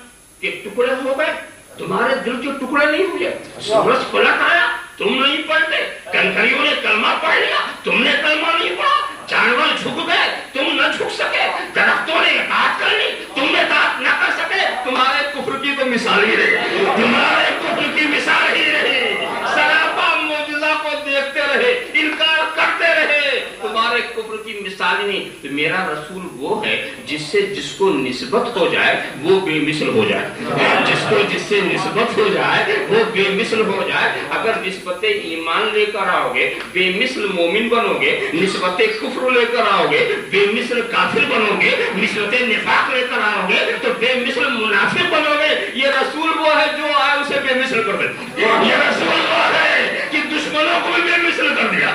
کے ٹکڑے ہو گئے، تمہارے دل کے ٹکڑے نہیں ہوئے، سورج پلٹ آیا تم نہیں پڑھتے، کنکریوں نے کلمہ پڑھ لیا تم نے کلمہ نہیں پڑھا، جانور جھک گئے تم نہ جھک سکے، درختوں نے اطاعت کر لی تم نے اطاعت نہ کر سکے، تمہارے کفر کی تو مثال ہی رہی، تمہارے کفر کی مثال ہی رہی، سراپا معجزہ کو دیکھتے رہے، انکار کرتے رہے، تمہارے کفر کی مثال ہی نہیں۔ تو میرا رسول وہ ہے جس کو نسبت ہو جائے وہ بے مثل ہو جائے، جس سے نسبت ہو جائے وہ بے مثل ہو جائے۔ اگر نسبت ایمان لے کر آؤ گے بے مثل مومن بنو گے، نسبت کفر لے کر آؤ گے بے مثل کافر بنو گے، نسبت نفاق لے کر آؤ گے تو بے مثل منافق بنو گے۔ یہ رسول وہ ہے جو آئے اسے بے مثل کر دے، یہ رسول وہ ہے کہ دشمنوں کو بھی بے مثل کر دیا،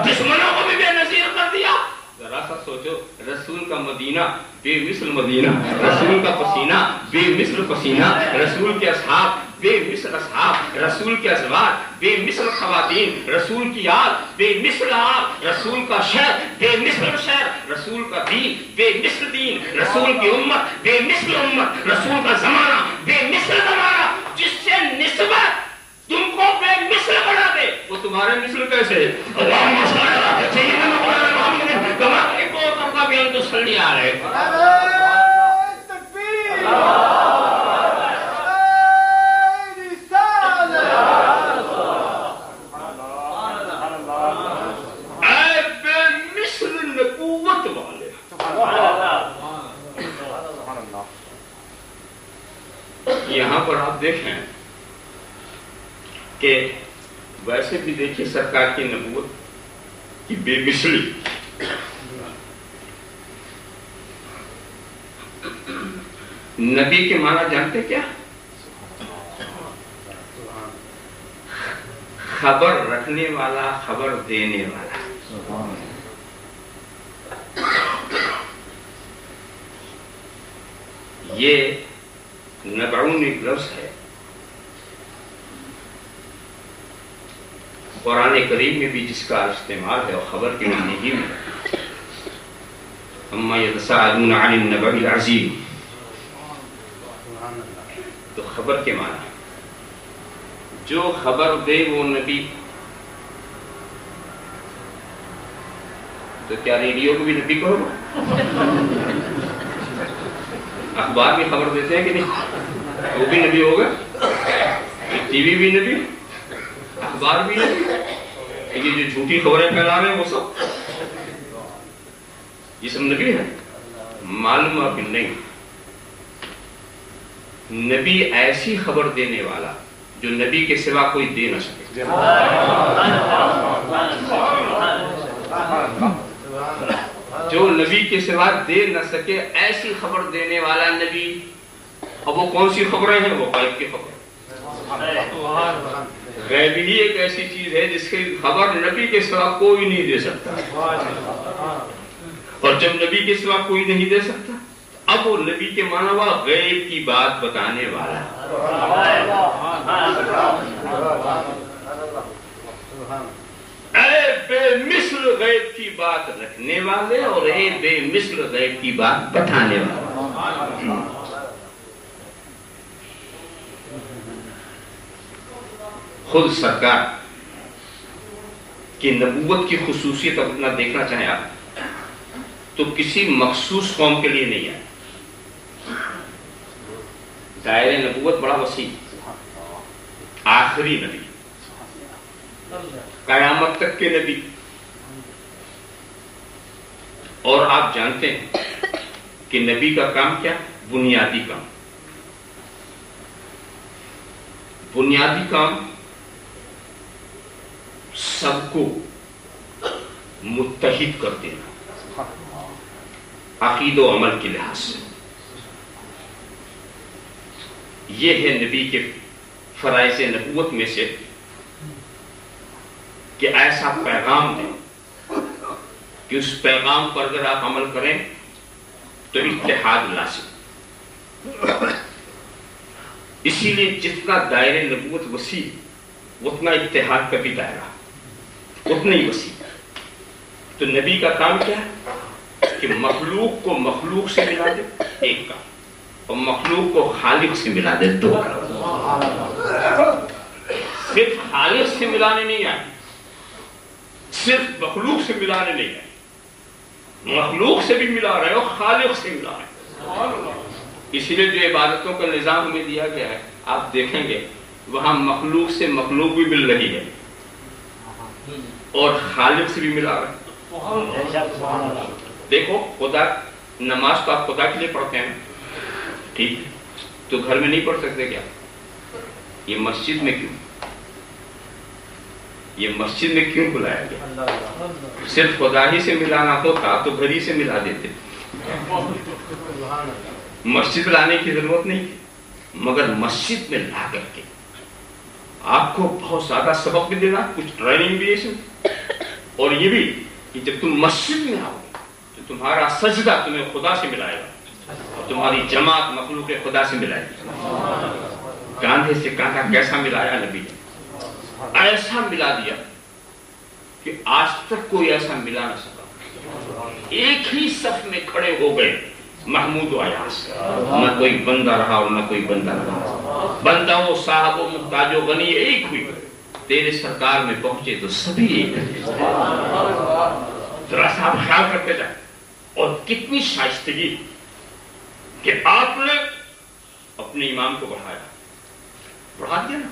دشمنوں کو بھی بے نظیر کر دیا۔ ذرا سا سوچو، رسول کا مدینہ بے مثل مدینہ، رسول کا پسینہ بے مثل پسینہ، رسول کے اصحاب بے مثل اصحاب، رسول کے ازواج بے مثل خواتین، رسول کی آل بے مثل آل، رسول کا شہر بے مثل شہر، رسول کا دین بے مثل دین، رسول کی امت بے مثل امت، رسول کا زمانہ بے مثل زمانہ۔ جس سے نسبت تم کو بے مثل بنا دے وہ تمہارے مثل کیسے؟ اللہم صلی علی سیدنا محمد کما تحب و ترضى ان تصلی علیہ۔ اے بے مثل نبوت والے، یہاں پر آپ دیکھیں کہ ویسے بھی دیکھیے سرکار کی نبوت کی بے مثلی، نبی کے معنی جانتے کیا؟ خبر رکھنے والا، خبر دینے والا۔ یہ نبعون ایک لفظ ہے، قرآن کریم میں بھی جس کا استعمال ہے اور خبر کے معنی ہی میں، اما یتساءلون عن النبأ العظیم، تو خبر کے معنی جو خبر دے وہ نبی۔ تو کیا ریڈیو کو بھی نبی کہو؟ اخبار بھی خبر دیتے ہیں کہ نہیں؟ وہ بھی نبی ہوگا، ٹی وی بھی نبی، اخبار بھی نہیں، یہ جو جھوٹی خبریں پھیلا رہے ہیں وہ سب یہ سب نبی ہے؟ معلوم ہے کہ نہیں. نبی ایسی خبر دینے والا جو نبی کے سوا کوئی دے نہ سکے. جو نبی کے سوا دے نہ سکے ایسی خبر دینے والا نبی. اب وہ کون سی خبریں ہیں؟ وہ غیب کی خبر. غیب ہی ایک ایسی چیز ہے جس کی خبر نبی کے سوا کوئی نہیں دے سکتا، اور جب نبی کے سوا کوئی نہیں دے سکتا اب وہ نبی کے معنی ہوا غیب کی بات بتانے والا. اے بے مثل غیب کی بات رکھنے والے اور اے بے مثل غیب کی بات بتانے والے. خود سرکار کی نبوت کی خصوصیت اپنا دیکھنا چاہیں آپ تو کسی مخصوص قوم کے لیے نہیں ہے. دائرہ نبوت بڑا وسیع. آخری نبی، قیامت تک کے نبی. اور آپ جانتے ہیں کہ نبی کا کام کیا؟ بنیادی کام. بنیادی کام سب کو متحد کر دینا عقید و عمل کے لحاظ سے. یہ ہے نبی کے فرائض نبوت میں سے کہ ایسا پیغام دیں کہ اس پیغام پر اگر آپ عمل کریں تو اتحاد لازم. اسی لیے جتنا دائرہ نبوت وسیع اتنا اتحاد کا بھی دائرہ اتنا ہی وسیع. تو نبی کا کام کیا ہے کہ مخلوق کو مخلوق سے ملا دے، ایک کام، اور مخلوق کو خالق سے ملا دے، دو کام. صرف خالق سے ملانے نہیں آئے، صرف مخلوق سے ملانے نہیں آئے، مخلوق سے بھی ملا رہے اور خالق سے ملا رہے. اسی لیے جو عبادتوں کا نظام ہمیں دیا گیا ہے آپ دیکھیں گے وہاں مخلوق سے مخلوق بھی مل رہی ہے اور خالق سے بھی ملا رہے ہیں. دیکھو خدا، نماز تو آپ خدا کے لیے پڑھتے ہیں ٹھیک، تو گھر میں نہیں پڑھ سکتے کیا؟ یہ مسجد میں کیوں؟ یہ مسجد میں کیوں بلایا گیا؟ صرف خدا ہی سے ملانا ہوتا تو گھر ہی سے ملا دیتے، مسجد لانے کی ضرورت نہیں تھی. مگر مسجد میں لا کر کے آپ کو بہت زیادہ سبق بھی دینا، کچھ ٹریننگ بھی ہے، اور یہ بھی کہ جب تم مسجد میں آؤ تو تمہارا سجدہ تمہیں خدا سے ملائے گا اور تمہاری جماعت مخلوق خدا سے ملائے گی. کاندھے سے کاندھا کیسا ملایا نبی نے؟ ایسا ملا دیا کہ آج تک کوئی ایسا ملا نہ سکا. ایک ہی صف میں کھڑے ہو گئے محمود و ایاز، نہ کوئی بندہ رہا اور نہ کوئی بندہ رہا. بندہ و صاحب و محتاج و غنی ایک ہوئی، تیرے سرکار میں پہنچے تو سبھی ایک ہے. ذرا سا آپ خیال کرتے جائیں. اور کتنی شائستگی کہ آپ نے اپنے امام کو بڑھا دیا نا،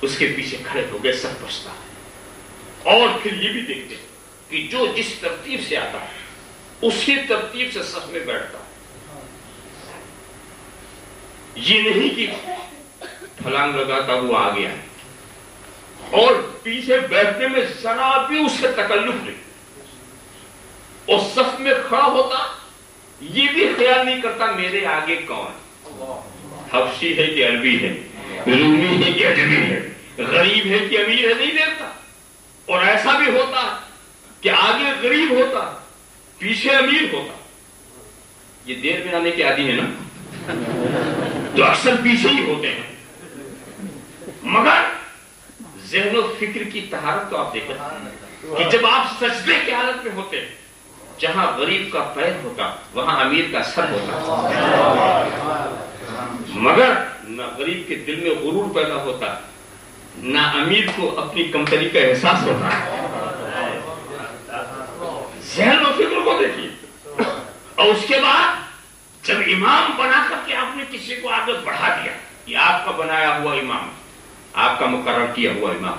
اس کے پیچھے کھڑے ہو گئے سب بچتا ہے. اور پھر یہ بھی دیکھتے کہ جو جس ترتیب سے آتا ہے اسی ترتیب سے صف میں بیٹھتا. یہ نہیں کہ پھلانگ لگاتا ہوا آ گیا اور پیچھے بیٹھنے میں ذرا بھی اس سے تکلف نہیں، اور صف میں کھڑا ہوتا یہ بھی خیال نہیں کرتا میرے آگے کون، حبشی ہے کہ عربی ہے، رومی ہے کہ اجمی ہے، غریب ہے کہ امیر ہے، نہیں دیکھتا. اور ایسا بھی ہوتا کہ آگے غریب ہوتا پیچھے امیر ہوتا. یہ دیر میں آنے کے عادی ہے نا تو اکثر پیچھے ہی ہوتے ہیں. مگر ذہن و فکر کی طہارت تو آپ دیکھیں کہ جب آپ سجدے کی حالت میں ہوتے ہیں جہاں غریب کا پیر ہوتا وہاں امیر کا سر ہوتا. مگر نہ غریب کے دل میں غرور پیدا ہوتا، نہ امیر کو اپنی کمتری کا احساس ہوتا. ذہن و فکر کو دیکھیے. اور اس کے بعد جب امام بنا کر کے آپ نے کسی کو آگے بڑھا دیا، یہ آپ کا بنایا ہوا امام، آپ کا مقرر کیا ہوا امام،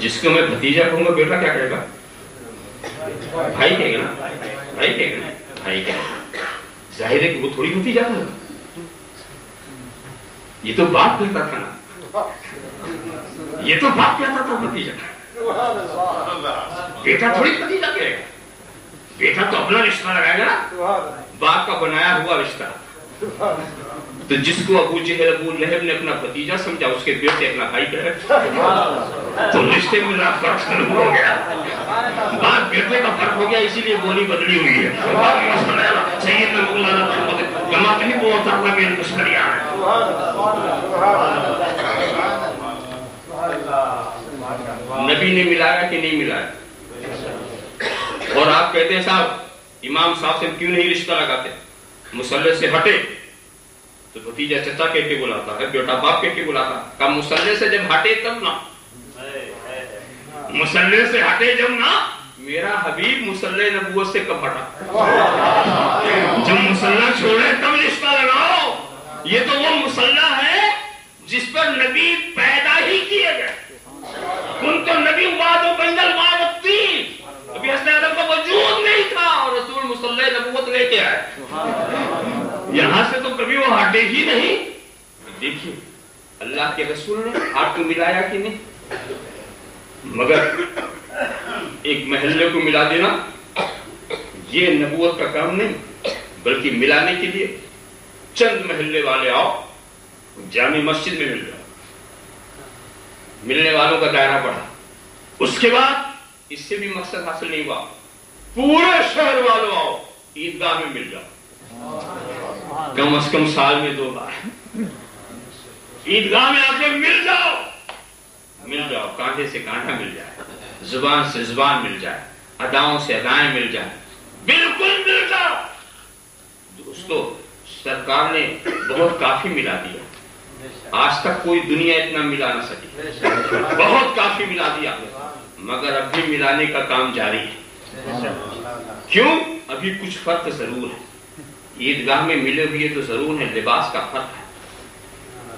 جس کو میں بھتیجا کہوں گا بیٹا کیا کہے گا؟ بھائی کہے گا نا، بھائی کہے گا نا، بھائی کہے گا. ظاہر ہے کہ وہ تھوڑی بھتیجا تھا، یہ تو باپ کہتا تھا نا، یہ تو باپ کہتا تھا بھتیجا. بیٹا تھوڑی بھتیجا کہے گا، بیٹا تو اپنا رشتہ لگائے گا نا، باپ کا بنایا ہوا رشتہ. تو جس کو ابو جہل ابو لہب نے اپنا بھتیجا سمجھا، اس کے بیٹے اپنا بھائی کہے تو رشتے میں ذرا فرق شروع ہو گیا، باپ بیٹے کا فرق ہو گیا، اسی لیے بولی بدلی ہوئی ہے. سیدنا مولانا کما کہیں وہ ہوتا تھا کہ مشکلیاں نبی نے ملایا کہ نہیں ملایا؟ اور آپ کہتے ہیں صاحب امام صاحب سے کیوں نہیں رشتہ لگاتے؟ مصلی سے ہٹے تو بھتیجا چچا کہہ کے بلاتا ہے، بیٹا باپ کہہ کے بلاتا ہے. کب مصلی سے جب ہٹے تب نا، مصلی سے ہٹے جب نا. میرا حبیب مصلی نبوت سے کب ہٹا؟ جب مصلی چھوڑے تب رشتہ لگاؤ. یہ تو وہ مصلی ہے جس پر نبی پیدا ہی کیے گئے. ان تو نبی وعد و بین الوعد تھی، ابھی حسن آدم کا وجود نہیں تھا اور رسول مصلی نبوت لے کے آئے. یہاں سے تو کبھی وہ ہٹے ہی نہیں. دیکھیے اللہ کے رسول نے آپ کو ملایا کہ نہیں؟ مگر ایک محلے کو ملا دینا یہ نبوت کا کام نہیں، بلکہ ملانے کے لیے چند محلے والے آؤ، جامع مسجد میں مل جاؤ. ملنے والوں کا دائرہ بڑھا. اس کے بعد اس سے بھی مقصد حاصل نہیں ہوا، پورے شہر والوں آؤ، عیدگاہ میں مل جاؤ. کم از کم سال میں 2 بار عیدگاہ میں آ کے مل جاؤ. مل جاؤ، کانٹے سے کانٹا مل جائے، زبان سے زبان مل جائے، اداؤں سے ادائیں مل جائیں، بالکل مل جاؤ. دوستو سرکار نے بہت کافی ملا دیا، آج تک کوئی دنیا اتنا ملا نہ سکی، بہت کافی ملا دیا، مگر اب بھی ملانے کا کام جاری ہے. کیوں؟ ابھی کچھ فرق ضرور ہے. عیدگاہ میں ملے ہوئے تو ضرور ہے، لباس کا فرق ہے.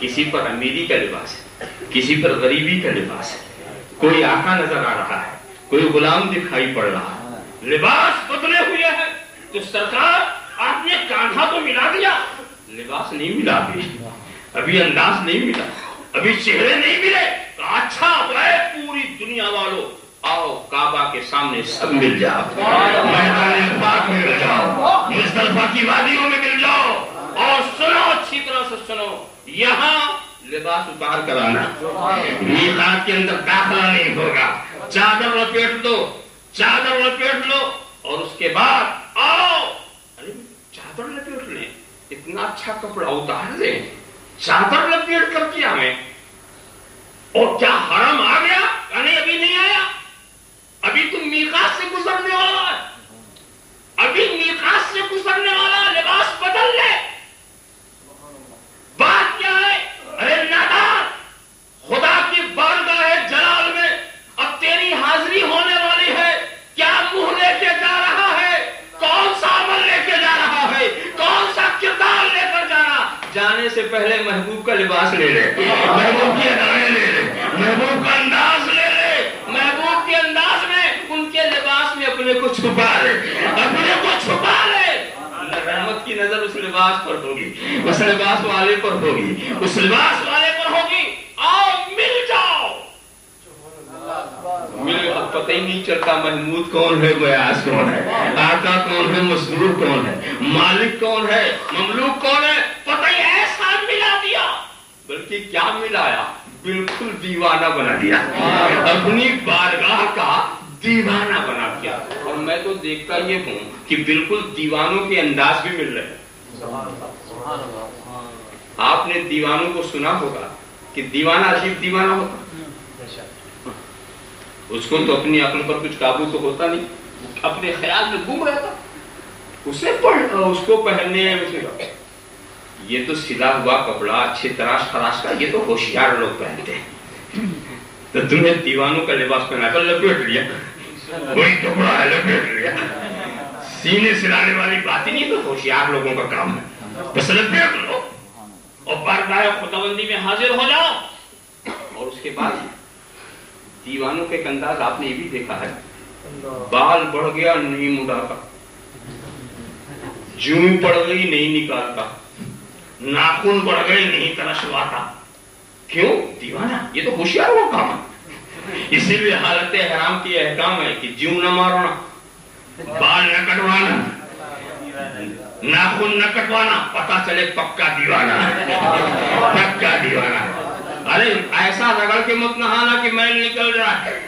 کسی پر امیری کا لباس ہے، کسی پر غریبی کا لباس ہے. کوئی آقا نظر آ رہا ہے، کوئی غلام دکھائی پڑ رہا ہے، لباس بدلے ہوئے ہیں. تو سرکار آپ نے کانٹھا تو ملا دیا، لباس نہیں ملا. ابھی انداز نہیں ملا، ابھی چہرے نہیں ملے. اچھا ہے پوری دنیا والوں آؤ کعبہ کے سامنے سب مل جاؤ، میدان پاک میں مل جاؤ، مزدلفہ کی وادیوں میں مل جاؤ اور سنو، اچھی طرح سے سنو. یہاں لباس اتار کر آنا، میقات کے اندر داخلہ نہیں ہوگا. چادر لپیٹ دو، چادر لپیٹ لو اور اس کے بعد آؤ. ارے چادر لپیٹ لیں، اتنا اچھا کپڑا اتار لیں، چادر لپیٹ کر کیا میں؟ اور کیا حرم آ گیا؟ نہیں ابھی نہیں آیا، ابھی تم میقات سے گزرنے والا ہے، ابھی میقات سے گزرنے والا. لباس بدل لے. بات کیا ہے؟ ارے نادان، خدا کی بارگاہ جلال میں اب تیری حاضری ہونے والی ہے. کیا منہ لے کے جا رہا ہے؟ کون سا عمل لے کے جا رہا ہے؟ کون سا کردار لے کر جا رہا؟ جانے سے پہلے محبوب کا لباس لے لے، محبوب کی ادائیں لے لے، محبوب کا انداز لے لے. محبوب کے انداز میں ان کے لباس میں اپنے کو چھپا لے، اپنے کو چھپا لے. رحمت کی نظر اس لباس پر ہوگی، اس لباس والے پر ہوگی، اس لباس والے پر ہوگی. آؤ مل جاؤ. اب پتہ ہی نہیں چلتا محمود کون ہے، بیاس کون ہے، آقا کون ہے، مصدور کون ہے، مالک کون ہے، مملوک کون ہے. پتہ ہی ایسا ملا دیا، بلکہ کیا ملایا؟ بالکل دیوانہ بنا دیا، اپنی بارگاہ کا دیوانہ بنا دیا. اور میں تو دیکھتا یہ ہوں کہ بالکل دیوانوں کے انداز بھی مل رہے ہیں. آپ نے دیوانوں کو سنا ہوگا کہ دیوانہ عجیب دیوانہ ہوتا، اس کو تو اپنی عقل پر کچھ قابو تو ہوتا نہیں، اپنے خیال میں گم رہتا. اسے اس کو پہننے ہیں، یہ تو سلا ہوا کپڑا اچھے تراش خراش کا، یہ تو ہوشیار لوگ پہنتے ہیں. تو تمہیں دیوانوں کا لباس پہنا کر لپیٹ لیا، وہی کپڑا ہے لپیٹ لیا. سینے سلانے والی بات ہی نہیں، تو ہوشیار لوگوں کا کام ہے. بس لپیٹ لو اور بارگاہ خداوندی میں حاضر ہو جاؤ. اور اس کے بعد دیوانوں کا ایک انداز آپ نے یہ بھی دیکھا ہے، بال بڑھ گیا نہیں مڈاتا، جوں پڑ گئی نہیں نکالتا، ناخن بڑھ گئے نہیں ترشواتا. کیوں؟ دیوانہ. یہ تو ہوشیار ہوا کام ہے. اسی لیے حالت احرام کی احکام ہے کہ جوں نہ مارنا، بال نہ کٹوانا، ناخن نہ کٹوانا، پتا چلے پکا دیوانہ، پکا دیوانہ. ارے ایسا رگڑ کے مت نہانا کہ میل نکل رہا ہے،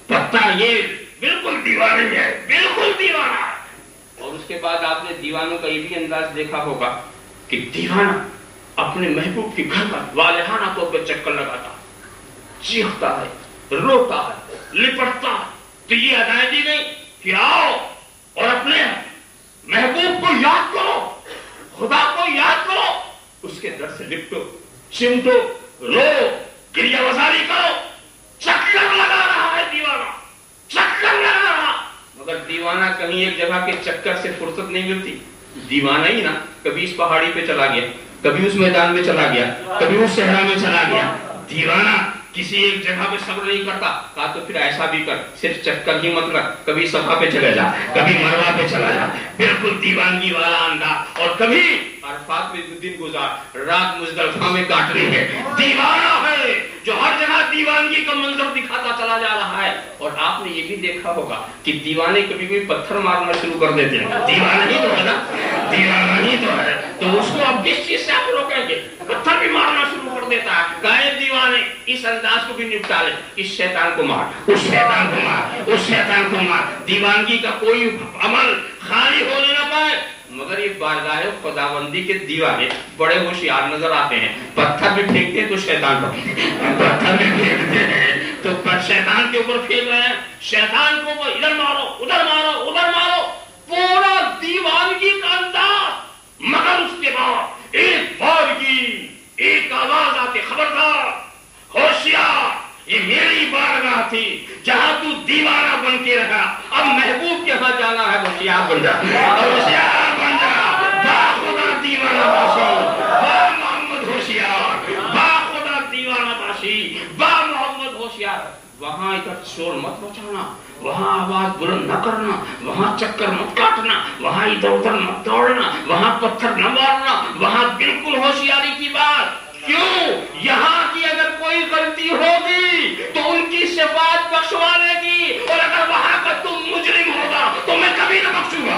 پتا یہ بالکل دیوانہ ہے، بالکل دیوانہ. اور اس کے بعد آپ نے دیوانوں کا یہ بھی انداز دیکھا ہوگا کہ دیوانہ اپنے محبوب کے گھر پر والہانہ طور پہ چکر لگاتا، چیختا ہے، روتا ہے، لپٹتا ہے. تو یہ ہدایت دی گئی کہ آؤ اور اپنے محبوب کو یاد کرو، خدا کو یاد کرو، اس کے در سے لپٹو، چمٹو، رو، گریہ وزاری کرو. چکر لگا رہا ہے دیوانہ، چکر لگا رہا. مگر دیوانہ کہیں ایک جگہ کے چکر سے فرصت نہیں ملتی. دیوانہ ہی نا کبھی اس پہاڑی پہ چلا گیا، کبھی اس میدان میں چلا گیا، کبھی اس صحرا میں چلا گیا. دیوانہ کسی ایک جگہ پہ صبر نہیں کرتا. کہا تو پھر ایسا بھی کر، صرف چکر ہی مت رکھ، کبھی صفا پہ چلے جا، کبھی مروہ پہ چلا جا، بالکل دیوانگی والا انداز. اور کبھی عرفات میں 2 دن گزار، رات مزدلفہ میں کاٹنی ہے. دیوانہ ہے جو ہر جگہ دیوانگی کا منظر دکھاتا چلا جا رہا ہے. اور آپ نے یہ بھی دیکھا ہوگا کہ دیوانے کبھی کوئی پتھر مارنا شروع کر دیتے ہیں. دیوانہ ہی تو ہے نا، دیوانہ ہی تو ہے. تو اس کو اب کس چیز سے آپ روکیں گے؟ پتھر بھی مارنا شروع کر دیتا ہے. غائب دیوانے اس انداز کو بھی نپٹا لے. اس شیطان کو مار، اس شیطان کو مار، اس شیطان کو مار. دیوانگی کا کوئی عمل خالی ہونے نہ پائے. مگر یہ بارگاہ خداوندی کے دیوانے بڑے ہوشیار نظر آتے ہیں. پتھر بھی پھینکتے ہیں تو شیطان پر، پتھر بھی پھینکتے ہیں تو شیطان کے اوپر پھینک رہے ہیں. شیطان کو وہ ادھر مارو، ادھر مارو، ادھر مارو. پورا دیوانگی کا انداز. مگر اس کے بعد ایک بار کی ایک آواز آتی، خبردار، ہوشیار، یہ میری بارگاہ تھی جہاں تو دیوانہ بن کے رہا. اب محبوب کے ہاں جانا ہے، ہوشیار بن جا، ہوشیار بن جا. با خدا دیوانہ باشی، با محمد ہوشیار، با خدا دیوانہ باشی، با محمد ہوشیار. وہاں ادھر شور مت مچانا، وہاں آواز بلند نہ کرنا، وہاں چکر مت کاٹنا، وہاں ادھر ادھر مت دوڑنا، وہاں پتھر نہ مارنا. وہاں بالکل ہوشیاری کی بات. کیوں؟ یہاں کی اگر کوئی غلطی ہوگی تو ان کی شفاعت بخشوانے کی، اور اگر وہاں کا تم مجرم ہوگا تو میں کبھی نہ بخشوں گا.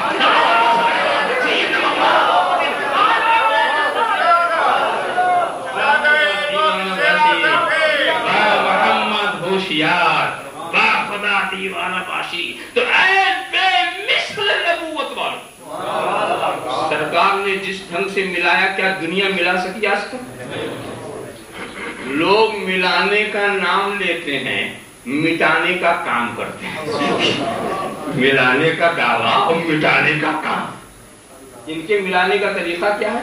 محمد ہوشیار، با خدا دیوانہ باشی. تو اے بے مثل نبوت والو، سرکار نے جس ڈھنگ سے ملایا کیا دنیا ملا سکی آج تک؟ لوگ ملانے کا نام لیتے ہیں، مٹانے کا کام کرتے ہیں. ملانے کا دعویٰ اور مٹانے کا کام. ان کے ملانے کا طریقہ کیا ہے؟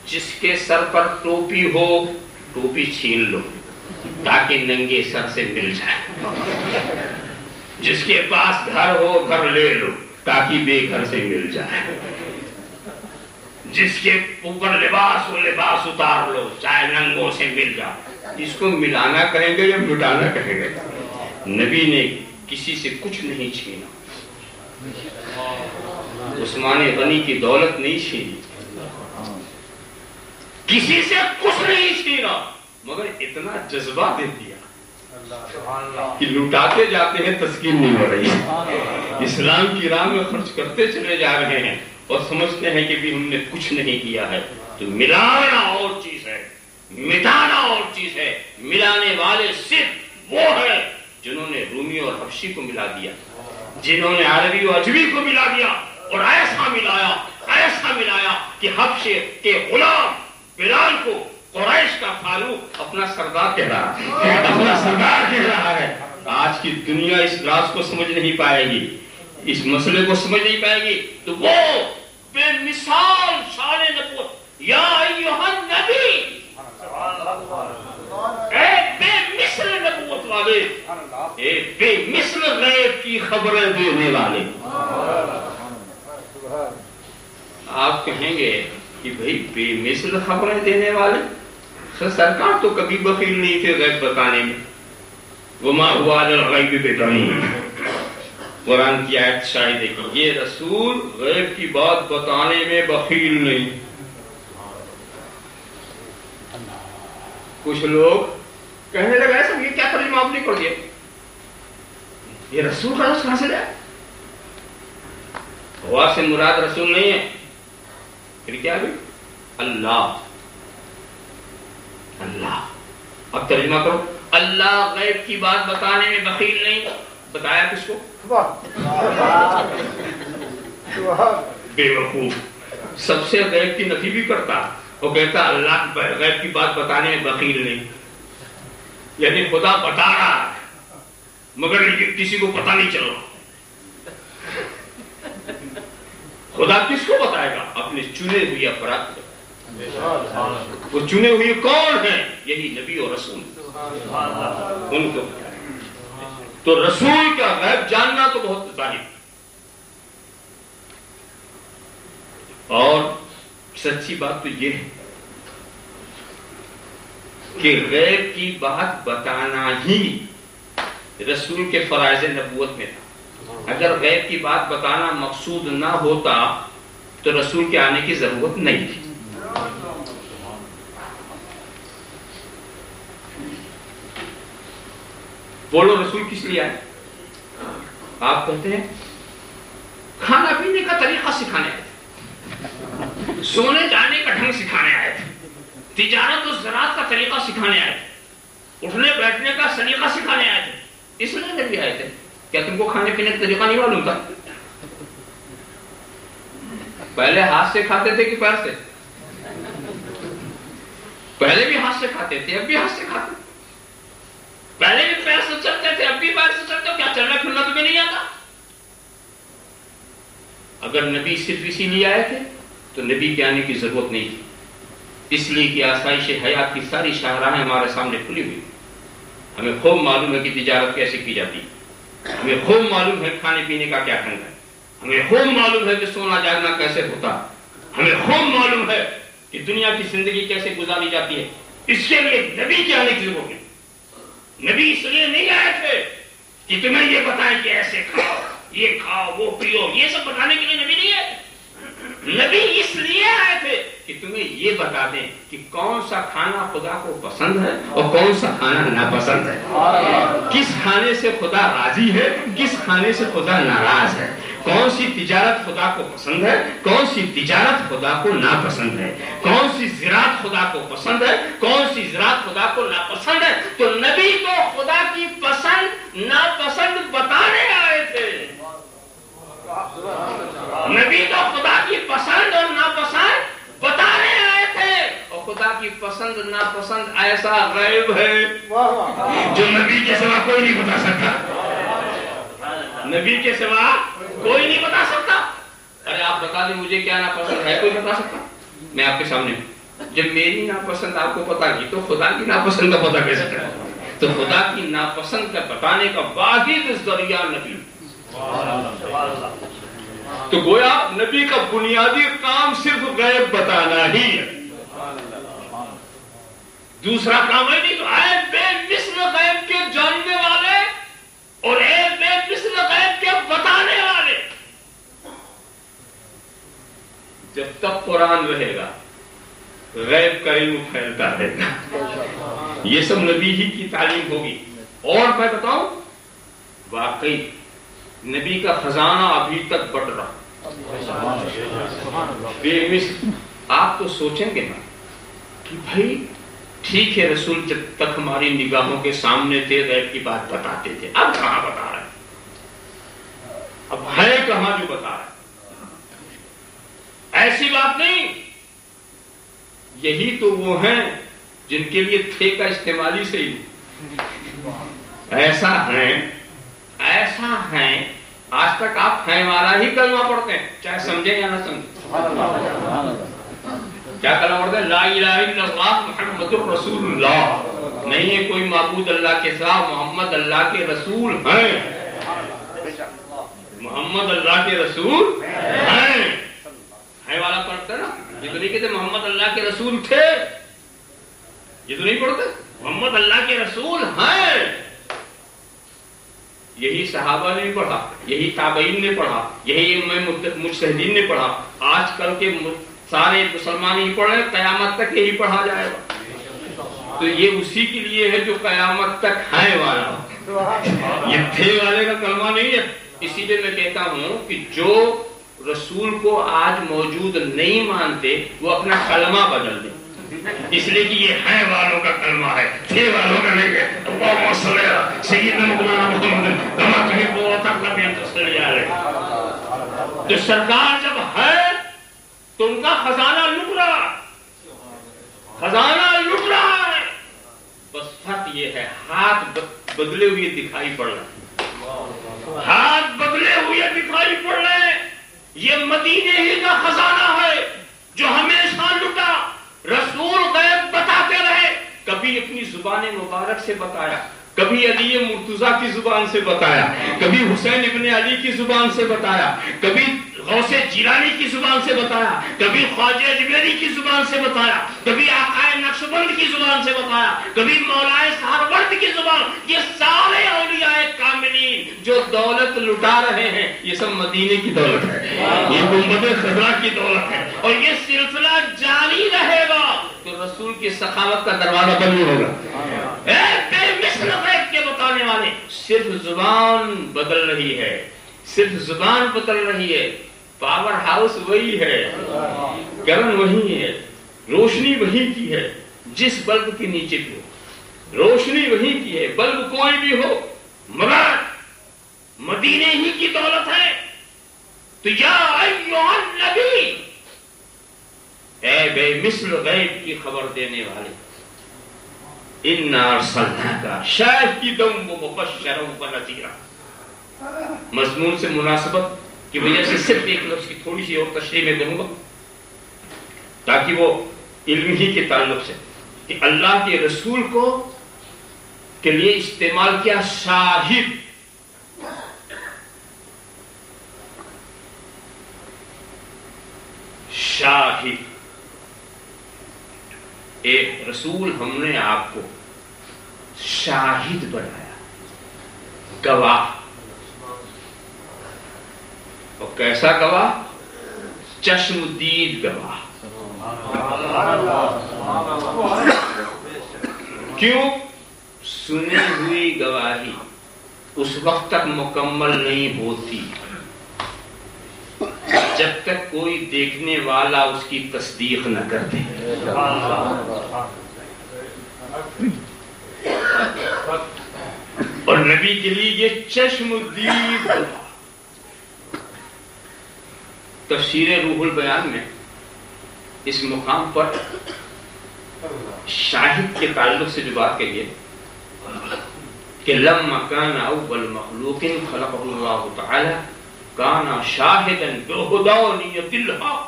جس کے سر پر ٹوپی ہو ٹوپی چھین لو تاکہ ننگے سر سے مل جائے. جس کے پاس گھر ہو گھر لے لو تاکہ بے گھر سے مل جائے. جس کے اوپر لباس ہو لباس اتار لو چاہے ننگوں سے مل جائے. اس کو ملانا کہیں گے یا مٹانا کہیں گے؟ نبی نے کسی سے کچھ نہیں چھینا. عثمان غنی کی دولت نہیں چھینی، کسی سے کچھ نہیں چھینا، مگر اتنا جذبہ دے دیا کہ لٹاتے جاتے ہیں تسکین نہیں ہو رہی. اسلام کی راہ میں خرچ کرتے چلے جا رہے ہیں اور سمجھتے ہیں کہ بھی ہم نے کچھ نہیں کیا ہے. تو ملانا اور چیز ہے، مٹانا اور چیز ہے. ملانے والے صرف وہ ہیں جنہوں نے رومی اور حبشی کو ملا دیا، جنہوں نے عربی و عجمی کو ملا دیا، اور ایسا ملایا کہ حبشے کے غلام بلال کو قریش کا فاروق اپنا سردار کہہ رہا ہے، اپنا سردار کہہ رہا ہے. آج کی دنیا اس راز کو سمجھ نہیں پائے گی، اس مسئلے کو سمجھ نہیں پائے گی. تو وہ بے مثال شان نبوت، یا ایھا النبی، اے بے مثل نبوت والے، اے بے مثل غیب کی خبریں دینے والے. آپ کہیں گے کہ بھئی بے مثل خبریں دینے والے، سرکار تو کبھی بخیل نہیں تھے غیب بتانے میں. وما هو علی الغیب بضنین. قرآن کی آیت شاہد ہے کہ یہ رسول غیب کی بات بتانے میں بخیل نہیں. کچھ لوگ کہنے لگا ایسا یہ کیا ترجمہ آپ نے کر دیا, یہ رسول کا لفظ کہاں سے لیا؟ ہوا سے مراد رسول نہیں ہے, پھر کیا بھی اللہ. اللہ اب ترجمہ کرو, اللہ غیب کی بات بتانے میں بخیل نہیں. بتایا کس کو؟ بے وقوف. سب سے غیب کی نفی بھی کرتا, وہ کہتا اللہ غیب کی بات بتانے میں بخیل نہیں. یعنی خدا بتا رہا ہے مگر کسی کو پتہ نہیں چل رہا. خدا کس کو بتائے گا؟ اپنے چنے ہوئے افراد کو. وہ چنے ہوئے کون ہیں؟ یہی نبی اور رسول, ان کو بتائے. تو رسول کا غیب جاننا تو بہت ظاہر, اور سچی بات تو یہ ہے کہ غیب کی بات بتانا ہی رسول کے فرائض نبوت میں تھا. اگر غیب کی بات بتانا مقصود نہ ہوتا تو رسول کے آنے کی ضرورت نہیں تھی. بولو رسول کس لیے آئے؟ آپ کہتے ہیں کھانا پینے کا طریقہ سکھانے آئے تھے, سونے جانے کا ڈھنگ سکھانے آئے تھے, تجارت اور زراعت کا طریقہ سکھانے آئے تھے, اٹھنے بیٹھنے کا سلیقہ سکھانے آئے تھے. اس لیے نبی آئے تھے. کیا تم کو کھانے پینے کا طریقہ نہیں معلوم تھا؟ پہلے ہاتھ سے کھاتے تھے کہ پیر سے؟ پہلے بھی ہاتھ سے کھاتے تھے, اب بھی ہاتھ سے کھاتے. پہلے بھی پیر سے چلتے تھے, اب بھی پیر سے چلتے ہو. کیا چلنا پھرنا تمہیں نہیں آتا؟ اگر نبی صرف اسی لیے آئے تھے تو نبی کے آنے کی ضرورت نہیں تھی. اس لیے کہ آسائش حیات کی ساری شاہراہیں ہمارے سامنے کھلی ہوئی. ہمیں خوب معلوم ہے کہ تجارت کیسے کی جاتی ہے, ہمیں خوب معلوم ہے کھانے پینے کا کیا ڈھنگ ہے, ہمیں خوب معلوم ہے کہ سونا جاگنا کیسے ہوتا, ہمیں خوب معلوم ہے کہ دنیا کی زندگی کیسے گزاری جاتی ہے. اس کے لیے نبی کے آنے کی ضرورت ہے. نبی اس لیے نہیں آئے تھے کہ تمہیں یہ بتائیں کہ ایسے کھاؤ, یہ کھاؤ, وہ پیو, یہ سب بتانے کے لیے نبی نہیں آئے. نبی اس لیے آئے تھے کہ تمہیں یہ بتا دیں کہ کون سا کھانا خدا کو پسند ہے اور کون سا کھانا ناپسند ہے, کس کھانے سے خدا راضی ہے, کس کھانے سے خدا ناراض ہے, کون سی تجارت خدا کو پسند ہے, کون سی تجارت خدا کو ناپسند ہے, کون سی زراعت خدا کو پسند ہے, کون سی زراعت خدا کو ناپسند ہے. تو نبی تو خدا کی پسند ناپسند بتانے آئے تھے. نبی تو خدا کی پسند اور ناپسند بتانے آئے تھے, اور خدا کی پسند ناپسند ایسا غیب ہے جو نبی کے سوا کوئی نہیں بتا سکتا. نبی کے سوا کوئی نہیں بتا سکتا. ارے آپ بتا دیں مجھے کیا ناپسند ہے, کوئی بتا سکتا؟ میں آپ کے سامنے جب میری ناپسند آپ کو پتا کی تو خدا کی ناپسند کا پتا کیسے چلے؟ تو خدا کی ناپسند کا بتانے کا واحد ذریعہ نبی. تو گویا نبی کا بنیادی کام صرف غیب بتانا ہی ہے, دوسرا کام ہے نہیں. تو اے بے مثل غیب کے جاننے والے اور اے بے مثل غیب کے بتانے والے, جب تک قرآن رہے گا غیب کا علم پھیلتا رہے گا. یہ سب نبی ہی کی تعلیم ہوگی. اور میں بتاؤں واقعی نبی کا خزانہ ابھی تک بٹ رہا بے مثل. آپ تو سوچیں گے نا کہ بھائی ٹھیک ہے رسول جب تک ہماری نگاہوں کے سامنے تھے غیب کی بات بتاتے تھے, اب کہاں بتا رہے ہیں, اب ہے کہاں جو بتا رہے ہیں؟ ایسی بات نہیں. یہی تو وہ ہیں جن کے لیے تھے کا استعمالی سے ہی ایسا ہے. آج تک آپ ہیں والا ہی کلمہ پڑھتے ہیں, چاہے سمجھیں یا نہ سمجھیں. کیا کلمہ پڑھتے ہیں؟ لا الہ الا اللہ محمد الرسول اللہ. نہیں ہے کوئی معبود اللہ کے سوا, محمد اللہ کے رسول ہیں. محمد اللہ کے رسول ہیں. ہے والا پڑھتے نا, یہ تو نہیں کہتے محمد اللہ کے رسول تھے, یہ تو نہیں پڑھتے. محمد اللہ کے رسول ہیں. یہی صحابہ نے پڑھا، یہی تابعین نے پڑھا، یہی مجتہدین نے پڑھا. آج کل کے سارے مسلمان ہی پڑھ رہے ہیں، قیامت تک یہی پڑھا جائے گا. تو یہ اسی کے لیے ہے جو قیامت تک ہے والا، یہ تھے والے کا کلمہ نہیں ہے. اسی لیے میں کہتا ہوں کہ جو رسول کو آج موجود نہیں مانتے وہ اپنا کلمہ بدل دیں، اس لیے کہ یہ ہے والوں کا کلمہ ہے، تھے والوں کا نہیں ہے. اللہم صلی علی سیدنا محمد کما تحب و ترضى ان تصلی علیہ. تو سرکار جب ہے تو ان کا خزانہ لٹ رہا، خزانہ لٹ رہا ہے. بس فرق یہ ہے ہاتھ بدلے ہوئے دکھائی پڑ رہے ہیں، ہاتھ بدلے ہوئے دکھائی پڑ رہے ہیں. یہ مدینے ہی کا خزانہ ہے جو ہمیشہ لٹا. رسول غیب بتاتے رہے، کبھی اپنی زبان مبارک سے بتایا، کبھی علی مرتضیٰ کی زبان سے بتایا، کبھی حسین ابن علی کی زبان سے بتایا، کبھی غوث جیلانی کی زبان سے بتایا، کبھی خواجہ اجمیری کی زبان سے بتایا، کبھی آقا نقشبند کی زبان سے بتایا، کبھی مولا سہرورد کی زبان. یہ سارے اولیاء کاملین جو دولت لٹا رہے ہیں یہ سب مدینے کی دولت ہے، یہ گنبد خضرا کی دولت ہے، اور یہ سلسلہ جاری رہے گا. تو رسول کی سخاوت کا دروازہ بند نہیں ہوگا. بے مثل غیب کے بتانے والے، صرف زبان بدل رہی ہے، صرف زبان بدل رہی ہے. پاور ہاؤس وہی ہے، گرم وہی ہے، روشنی وہی کی ہے جس بلب کے نیچے بھی ہو، روشنی وہی کی ہے، بلب کوئی بھی ہو، مگر مدینے ہی کی دولت ہے. تو یا ایھا النبی، اے بے مثل غیب کی خبر دینے والے، انا ارسلناک شاہدا ومبشرا ونذیرا. مضمون سے مناسبت کی وجہ سے صرف ایک لفظ کی تھوڑی سی اور تشریح میں کروں گا تاکہ وہ علم ہی کے تعلق سے، کہ اللہ کے رسول کو کے لیے استعمال کیا شاہد. شاہد، ایک رسول ہم نے آپ کو شاہد بنایا، گواہ. اور کیسا گواہ؟ چشم دید گواہ. کیوں؟ سنی ہوئی گواہی اس وقت تک مکمل نہیں ہوتی جب تک کوئی دیکھنے والا اس کی تصدیق نہ کر دے. اور نبی کے لیے یہ چشم دید گواہ. تفسیر روح البیان میں اس مقام پر شاہد کے تعلق سے جو بات کہی ہے کہ لما کان اول مخلوق خلقه اللہ تعالی کان شاہدا بہدانیۃ الحق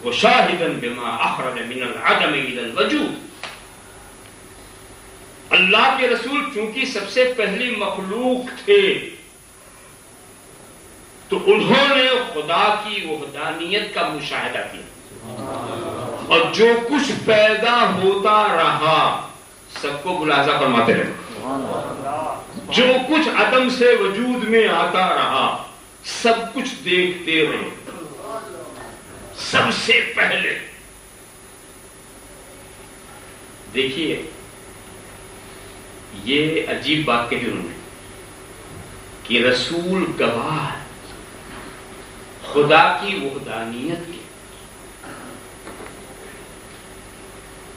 وشاہدا بما اخرج من العدم الى الوجود. اللہ کے رسول چونکہ سب سے پہلی مخلوق تھے تو انہوں نے خدا کی وحدانیت کا مشاہدہ کیا، اور جو کچھ پیدا ہوتا رہا سب کو ملاحظہ فرماتے رہے، جو کچھ عدم سے وجود میں آتا رہا سب کچھ دیکھتے رہے. سب سے پہلے دیکھیے یہ عجیب بات کہی انہوں نے کہ رسول گواہ خدا کی وحدانیت کی.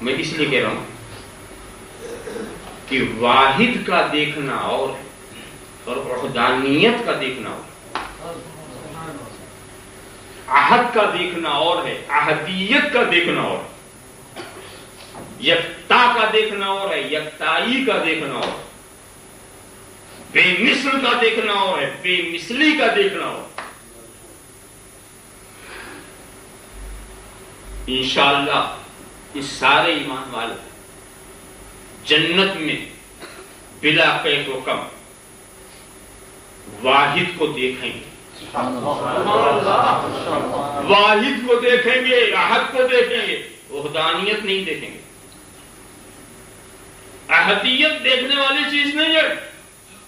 میں اس لیے کہہ رہا ہوں کہ واحد کا دیکھنا اور ہے اور وحدانیت کا دیکھنا اور، احد کا دیکھنا اور ہے، احدیت کا دیکھنا اور، یکتا کا دیکھنا اور ہے، یکتائی کا دیکھنا اور، بے مثل کا دیکھنا اور ہے، بے مثلی کا دیکھنا اور. انشاءاللہ اس سارے ایمان والے جنت میں بلا قید و کم واحد کو دیکھیں گے، واحد کو دیکھیں گے، احد کو دیکھیں گے، وحدانیت نہیں دیکھیں گے. احدیت دیکھنے والی چیز نہیں ہے،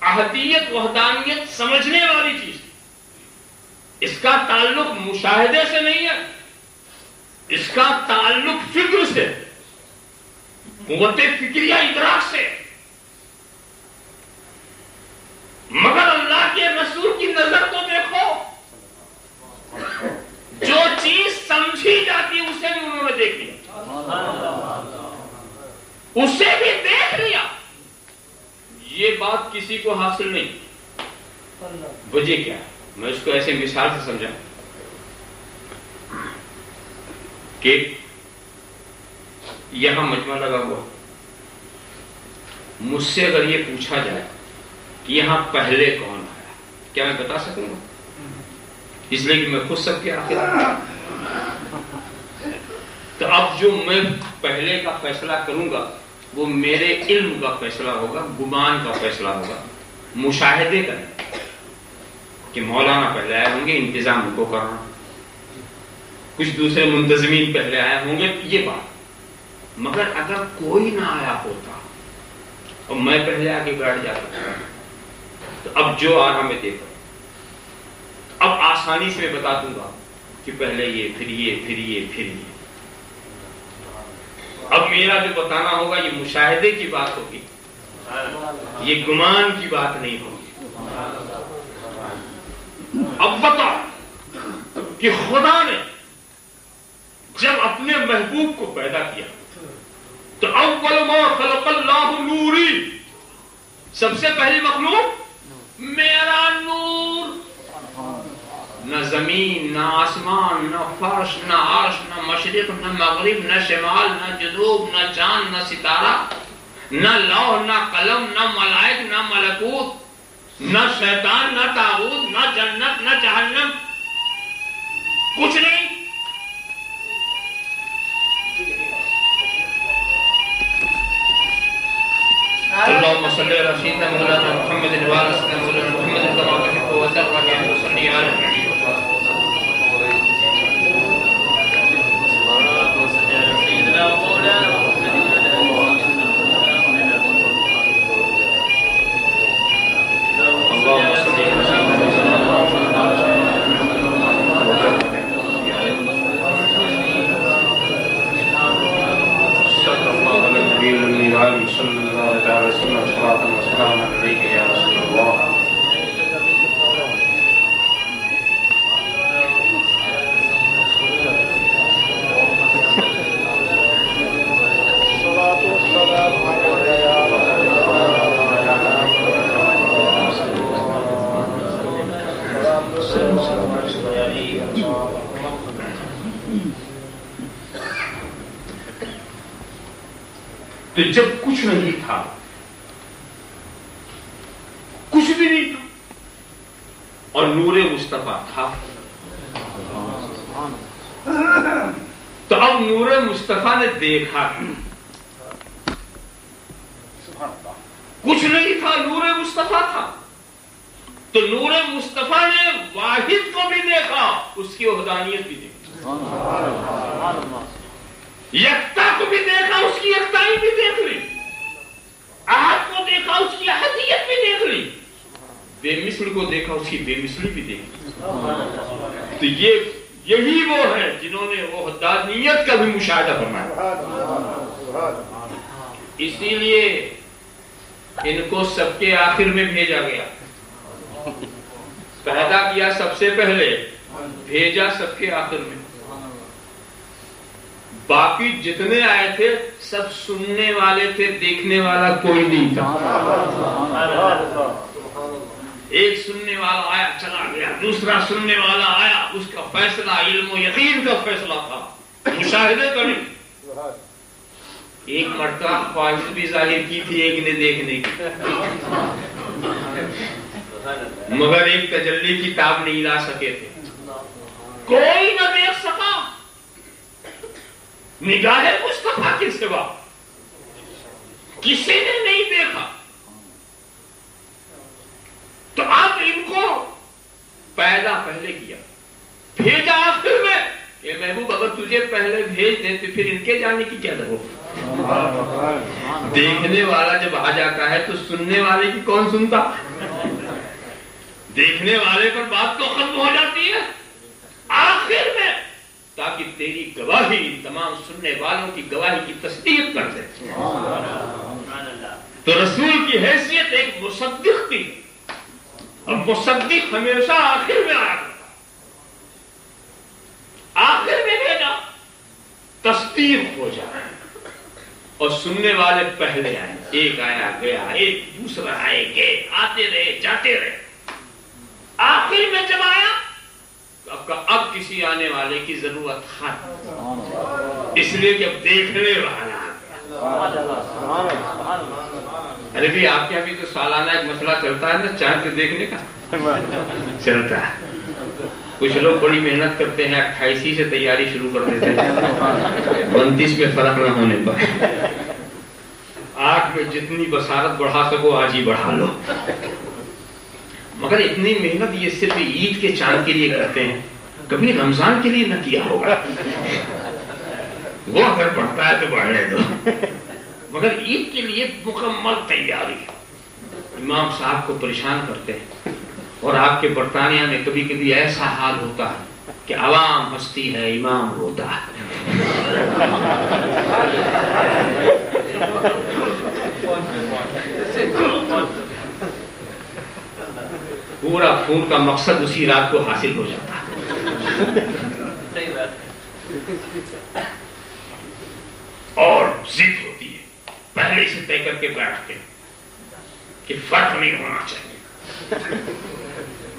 احدیت وحدانیت سمجھنے والی چیز، اس کا تعلق مشاہدے سے نہیں ہے، اس کا تعلق فکر سے، قوت فکریہ ادراک سے. مگر اللہ کے رسول کی نظر کو دیکھو، جو چیز سمجھی جاتی اسے بھی انہوں نے دیکھ لیا، اسے بھی دیکھ لیا. یہ بات کسی کو حاصل نہیں. وجہ کیا ہے؟ میں اس کو ایسے مثال سے سمجھا کہ یہاں مجمع لگا ہوا، مجھ سے اگر یہ پوچھا جائے کہ یہاں پہلے کون آیا، کیا میں بتا سکوں گا؟ اس لیے کہ میں خود سب کے آخر آیا. تو اب جو میں پہلے کا فیصلہ کروں گا وہ میرے علم کا فیصلہ ہوگا، گمان کا فیصلہ ہوگا، مشاہدے کا نہیں کہ مولانا پہلے آئے ہوں گے انتظام ان کو کرنا، کچھ دوسرے منتظمین پہلے آئے ہوں گے، یہ بات. مگر اگر کوئی نہ آیا ہوتا اور میں پہلے آ کے بیٹھ جاتا تو اب جو آ رہا میں دیکھا، اب آسانی سے میں بتا دوں گا کہ پہلے یہ پھر یہ پھر یہ پھر یہ. اب میرا جو بتانا ہوگا یہ مشاہدے کی بات ہوگی، یہ گمان کی بات نہیں ہوگی. اب بتا کہ خدا نے جب اپنے محبوب کو پیدا کیا تو اول ما خلق اللہ نوری، سب سے پہلی مخلوق میرا نور. نہ زمین، نہ آسمان، نہ فرش، نہ عرش، نہ مشرق، نہ مغرب، نہ شمال، نہ جنوب، نہ چاند، نہ ستارہ، نہ لوح، نہ قلم، نہ ملائک، نہ ملکوت، نہ شیطان، نہ طاغوت، نہ جنت، نہ جہنم، کچھ نہیں. اللهم صل على سيدنا مولانا محمد وعلى سيدنا مولانا محمد كما تحب وترضى يا صلي على النبي تو جب کچھ نہیں تھا، کچھ بھی نہیں تھا، اور نور مصطفیٰ تھا، تو اب نور مصطفیٰ نے دیکھا، کچھ نہیں تھا، نور مصطفیٰ تھا، تو نور مصطفیٰ نے واحد کو بھی دیکھا، اس کی وحدانیت بھی دیکھی، یکتا کو بھی دیکھا، اس کی یکتائی بھی دیکھ لی، احد کو دیکھا، اس کی احدیت بھی دیکھ لی، بے مثل کو دیکھا، اس کی بے مثلی بھی دیکھ لی. تو یہی وہ ہے جنہوں نے وحدانیت کا بھی مشاہدہ فرمایا. اسی لیے ان کو سب کے آخر میں بھیجا گیا، پیدا کیا سب سے پہلے، بھیجا سب کے آخر میں. باقی جتنے آئے تھے سب سننے والے تھے، دیکھنے والا کوئی نہیں تھا. ایک سننے والا آیا چلا گیا، دوسرا سننے والا آیا، اس کا فیصلہ علم و یقین کا فیصلہ تھا، مشاہدے کا نہیں. ایک مرتبہ خواہش بھی ظاہر کی تھی ایک نے دیکھنے کی، مگر ایک تجلی کی تاب نہیں لا سکے تھے. کوئی نہ دیکھ سکا نگاہ مصطفیٰ کے سوا، کسی نے نہیں دیکھا. تو آپ ان کو پیدا پہلے کیا، بھیجا آخر میں. اے محبوب اگر تجھے پہلے بھیج دے تو پھر ان کے جانے کی کیا ضرورت؟ دیکھنے والا جب آ جاتا ہے تو سننے والے کی کون سنتا؟ دیکھنے والے پر بات تو ختم ہو جاتی ہے آخر میں، تاکہ تیری گواہی تمام سننے والوں کی گواہی کی تصدیق کر دے۔ تو رسول کی حیثیت ایک مصدق کی، اب مصدق ہمیشہ آخر میں آیا کرتا، آخر میں بھیجا تصدیق ہو جائے، اور سننے والے پہلے آئے، ایک آیا گیا، ایک دوسرا آئے گئے، آتے رہے جاتے رہے، آخر میں جب آیا اب کسی آنے والے کی ضرورت ختم، اس لیے کہ اب دیکھنے والا۔ ارے بھی آپ کے ابھی تو سالانہ ایک مسئلہ چلتا ہے نا، چاند کے دیکھنے کا چلتا ہے، کچھ لوگ بڑی محنت کرتے ہیں، 28 سے تیاری شروع کر دیتے ہیں 29 میں فرق نہ ہونے پر، آنکھ میں جتنی بصارت بڑھا سکو آج ہی بڑھا لو، مگر اتنی محنت یہ صرف عید کے چاند کے لیے کرتے ہیں، کبھی رمضان کے لیے نہ کیا ہوگا، وہ اگر بڑھتا ہے تو بڑھنے دو، مگر عید کے لیے مکمل تیاری۔ امام صاحب کو پریشان کرتے ہیں، اور آپ کے برطانیہ میں کبھی کبھی ایسا حال ہوتا ہے کہ عوام ہنستی ہے، امام روتا ہے۔ پورا خون کا مقصد اسی رات کو حاصل ہو جاتا ہے، اور ضد ہوتی ہے، پہلے سے طے کر کے بیٹھتے ہیں کہ فرق نہیں ہونا چاہیے،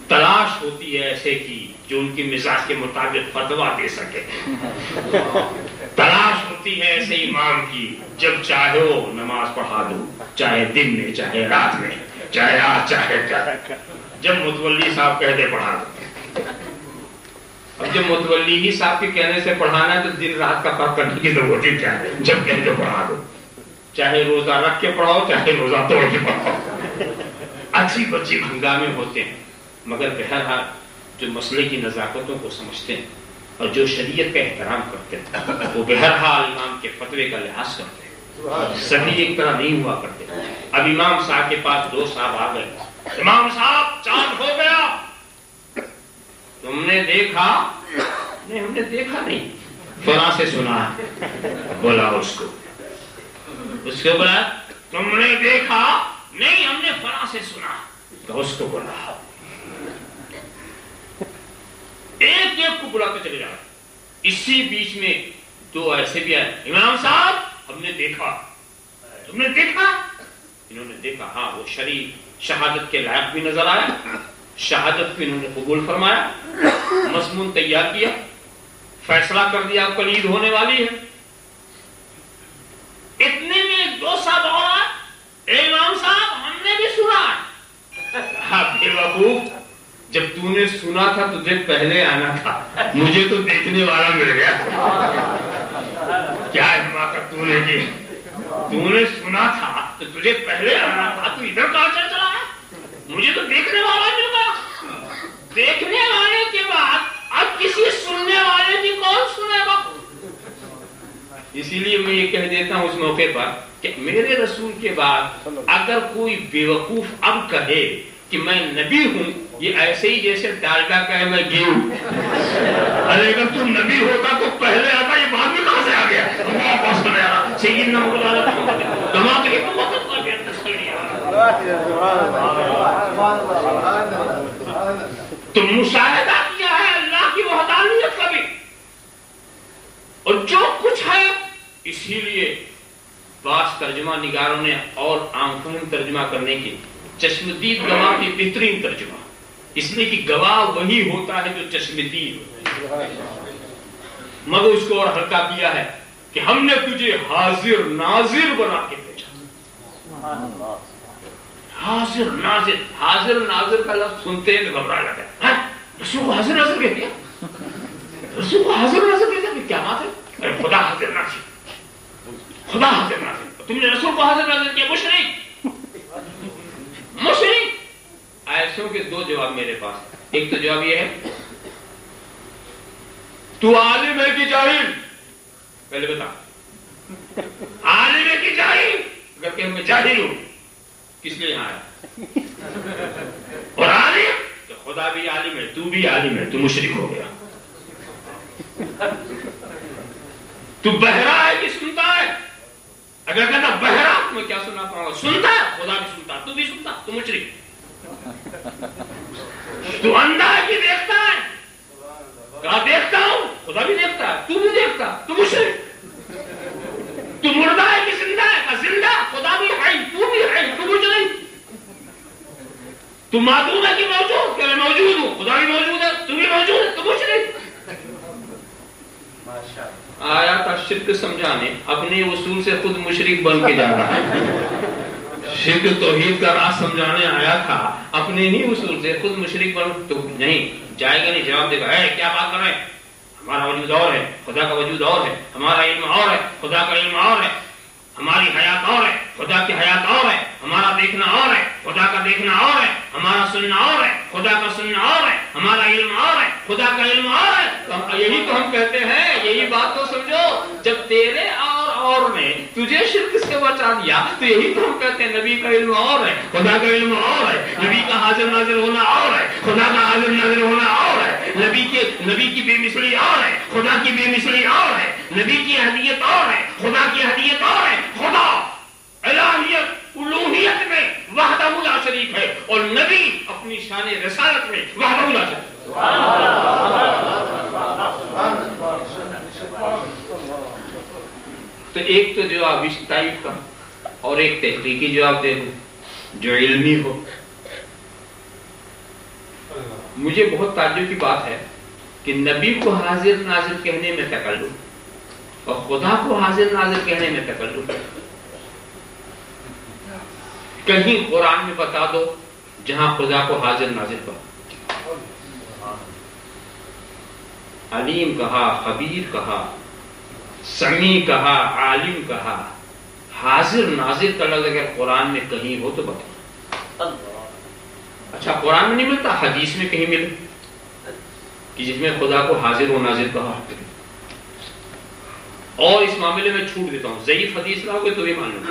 تلاش ہوتی ہے ایسے کی جو ان کی مزاج کے مطابق فتویٰ دے سکے، تلاش ہوتی ہے ایسے امام کی جب چاہو نماز پڑھا دو، چاہے دن میں چاہے رات میں، چاہے آج چاہے کل، جب متولی صاحب کہتے پڑھا دو۔ اب جب متولی ہی صاحب کے کہنے سے پڑھانا ہے تو دن رات کا فرق کرنے کی ضرورت ہی کیا ہے، جب کہتے پڑھا دو، چاہے روزہ رکھ کے پڑھاؤ چاہے روزہ توڑ کے پڑھاؤ، عجیب عجیب ہنگامے ہوتے ہیں، مگر بہرحال جو مسئلے کی نزاکتوں کو سمجھتے ہیں اور جو شریعت کا احترام کرتے ہیں وہ بہرحال امام کے فتوے کا لحاظ کرتے ہیں، سبھی ایک طرح نہیں ہوا کرتے۔ اب امام صاحب کے پاس دو صاحب آ گئے، امام صاحب چاند ہو گیا، تم نے دیکھا؟ نہیں ہم نے دیکھا نہیں، فلاں سے سنا ہے، بولا اس کو بولا تم نے دیکھا؟ نہیں ہم نے فلاں سے سنا، تو اس کو بولا، ایک ایک کو بلاتے چلے جا رہے۔ اسی بیچ میں دو ایسے بھی آئے، امام صاحب ہم نے دیکھا، تم نے دیکھا؟ انہوں نے دیکھا، ہاں وہ شریف شہادت کے لائق بھی نظر آیا، شہادت بھی انہوں نے قبول فرمایا، مضمون تیار کیا، فیصلہ کر دیا کلید ہونے والی ہے۔ اتنے میں دو صاحب اور آئے، اے امام صاحب ہم نے بھی سنا۔ ہاں بے وقوف، جب تو نے سنا تھا تجھے پہلے آنا تھا، مجھے تو دیکھنے والا مل گیا، کیا حماقت تو نے کی، تو نے سنا تھا تو تجھے پہلے آنا تھا، تو ادھر کہاں چلا ہے، مجھے تو دیکھنے والا مل گیا۔ دیکھنے والے کے بعد اب کسی سننے والے کی کون سنے گا؟ اسی لیے میں یہ کہہ دیتا ہوں اس موقع پر کہ میرے رسول کے بعد اگر کوئی بیوقوف اب کہے کہ میں نبی ہوں، یہ ایسے ہی جیسے ڈالڈا کہے میں گھی ہوں۔ ارے اگر تم نبی ہوتا تو پہلے آتا، یہ بعد میں کہاں سے آ گیا؟ تو مشاہدہ کیا ہے اللہ کی وحدانیت کا بھی، اور جو کچھ ہے، اسی لیے بعض ترجمہ نگاروں نے اور آنکھوں ترجمہ کرنے کی چشمدید گواہ کی بہترین ترجمہ، اس لیے کہ گواہ وہی ہوتا ہے جو چشمدید ہوتا ہے، مگر اس کو اور ہلکا کیا ہے کہ ہم نے تجھے حاضر ناظر بنا کے بھیجا۔ حاضر ناظر، حاضر ناظر کا لفظ سنتے ہیں گھبرا لگا، رسول کو حاضر ناظر کہہ دیا، رسول کو حاضر ناظر کہہ دیا، کیا بات ہے؟ ارے خدا حاضر ناظر، خدا حاضر ناظر، تم نے رسول کو حاضر ناظر کیا، مشرک، مشرک۔ ایسوں کے دو جواب میرے پاس، ایک تو جواب یہ ہے تو عالم ہے کہ جاہل، پہلے بتا جبکہ میں جاہل ہوں. کس لیے یہاں آیا؟ اور عالم کہ خدا بھی عالم ہے، تو بھی عالم ہے، تو مشرک ہو گیا. تو بہرا ہے کہ سنتا ہے؟ اگر کہتا بہرا تو میں کیا سنا پڑا؟ سنتا ہے، خدا بھی سنتا، تو بھی سنتا، تو مشرک. تو اندھا ہے کہ دیکھتا ہے؟ کہا دیکھتا ہوں، خدا بھی دیکھتا ہے، تو بھی دیکھتا، تو مشرک. تو مردہ ہے کہ زندہ ہے؟ کہا زندہ، خدا بھی ہے، تو بھی ہے، تو مشرک. تو معدوم ہے کہ موجود؟ کہ میں موجود ہوں، خدا بھی موجود ہے، تو بھی موجود ہے، تو مشرک. آیا تھا شرک سمجھانے، اپنے اصول سے خود مشرک بن کے جا رہا ہے. شرک توحید کا راز سمجھانے آیا تھا، اپنے ہی اصول سے خود مشرک بن. تو نہیں جائے گا، نہیں جواب دے گا. اے کیا بات کر رہے ہیں؟ ہمارا وجود اور ہے، خدا کا وجود اور ہے. ہمارا علم اور ہے، خدا کا علم اور ہے. ہماری حیات اور ہے، خدا کی حیات اور ہے. ہمارا دیکھنا اور ہے، خدا کا دیکھنا اور ہے. ہمارا سننا اور ہے، خدا کا سننا اور ہے. ہمارا علم اور ہے، خدا کا علم اور ہے. یہی تو ہم کہتے ہیں، یہی بات تو سمجھو. جب تیرے اور نے تجھے شرک سے بچا دیا تو یہی تو ہم کہتے ہیں نبی کا علم اور ہے، خدا کا علم اور ہے. نبی کا حاضر ناظر ہونا اور ہے، خدا کا حاضر ناظر ہونا اور ہے. نبی کی بے مثلی اور ہے، خدا کی بے مثلی اور ہے. نبی کی ہدیت اور ہے، خدا کی ہدیت اور ہے. خدا الہیت الوہیت میں وحدہ لا شریک ہے، اور نبی اپنی شان رسالت میں وحدہ لا شریک ہے. تو ایک تو جواب اس ٹائپ کا، اور ایک تحقیقی جواب دے دوں جو علمی ہو. مجھے بہت تعجب کی بات ہے کہ نبی کو حاضر ناظر کہنے میں تکلف اور خدا کو حاضر ناظر کہنے میں تکلف. کہیں قرآن میں بتا دو جہاں خدا کو حاضر ناظر کہا. علیم کہا، خبیر کہا، سمیع کہا، عالم کہا. حاضر ناظر کا لفظ اگر قرآن میں کہیں ہو تو بتا. اچھا قرآن میں نہیں ملتا، حدیث میں کہیں ملے کہ جس میں خدا کو حاضر و ناظر کہا. اور اس معاملے میں چھوٹ دیتا ہوں، ضعیف حدیث لاؤ گے تو بھی مان لوں.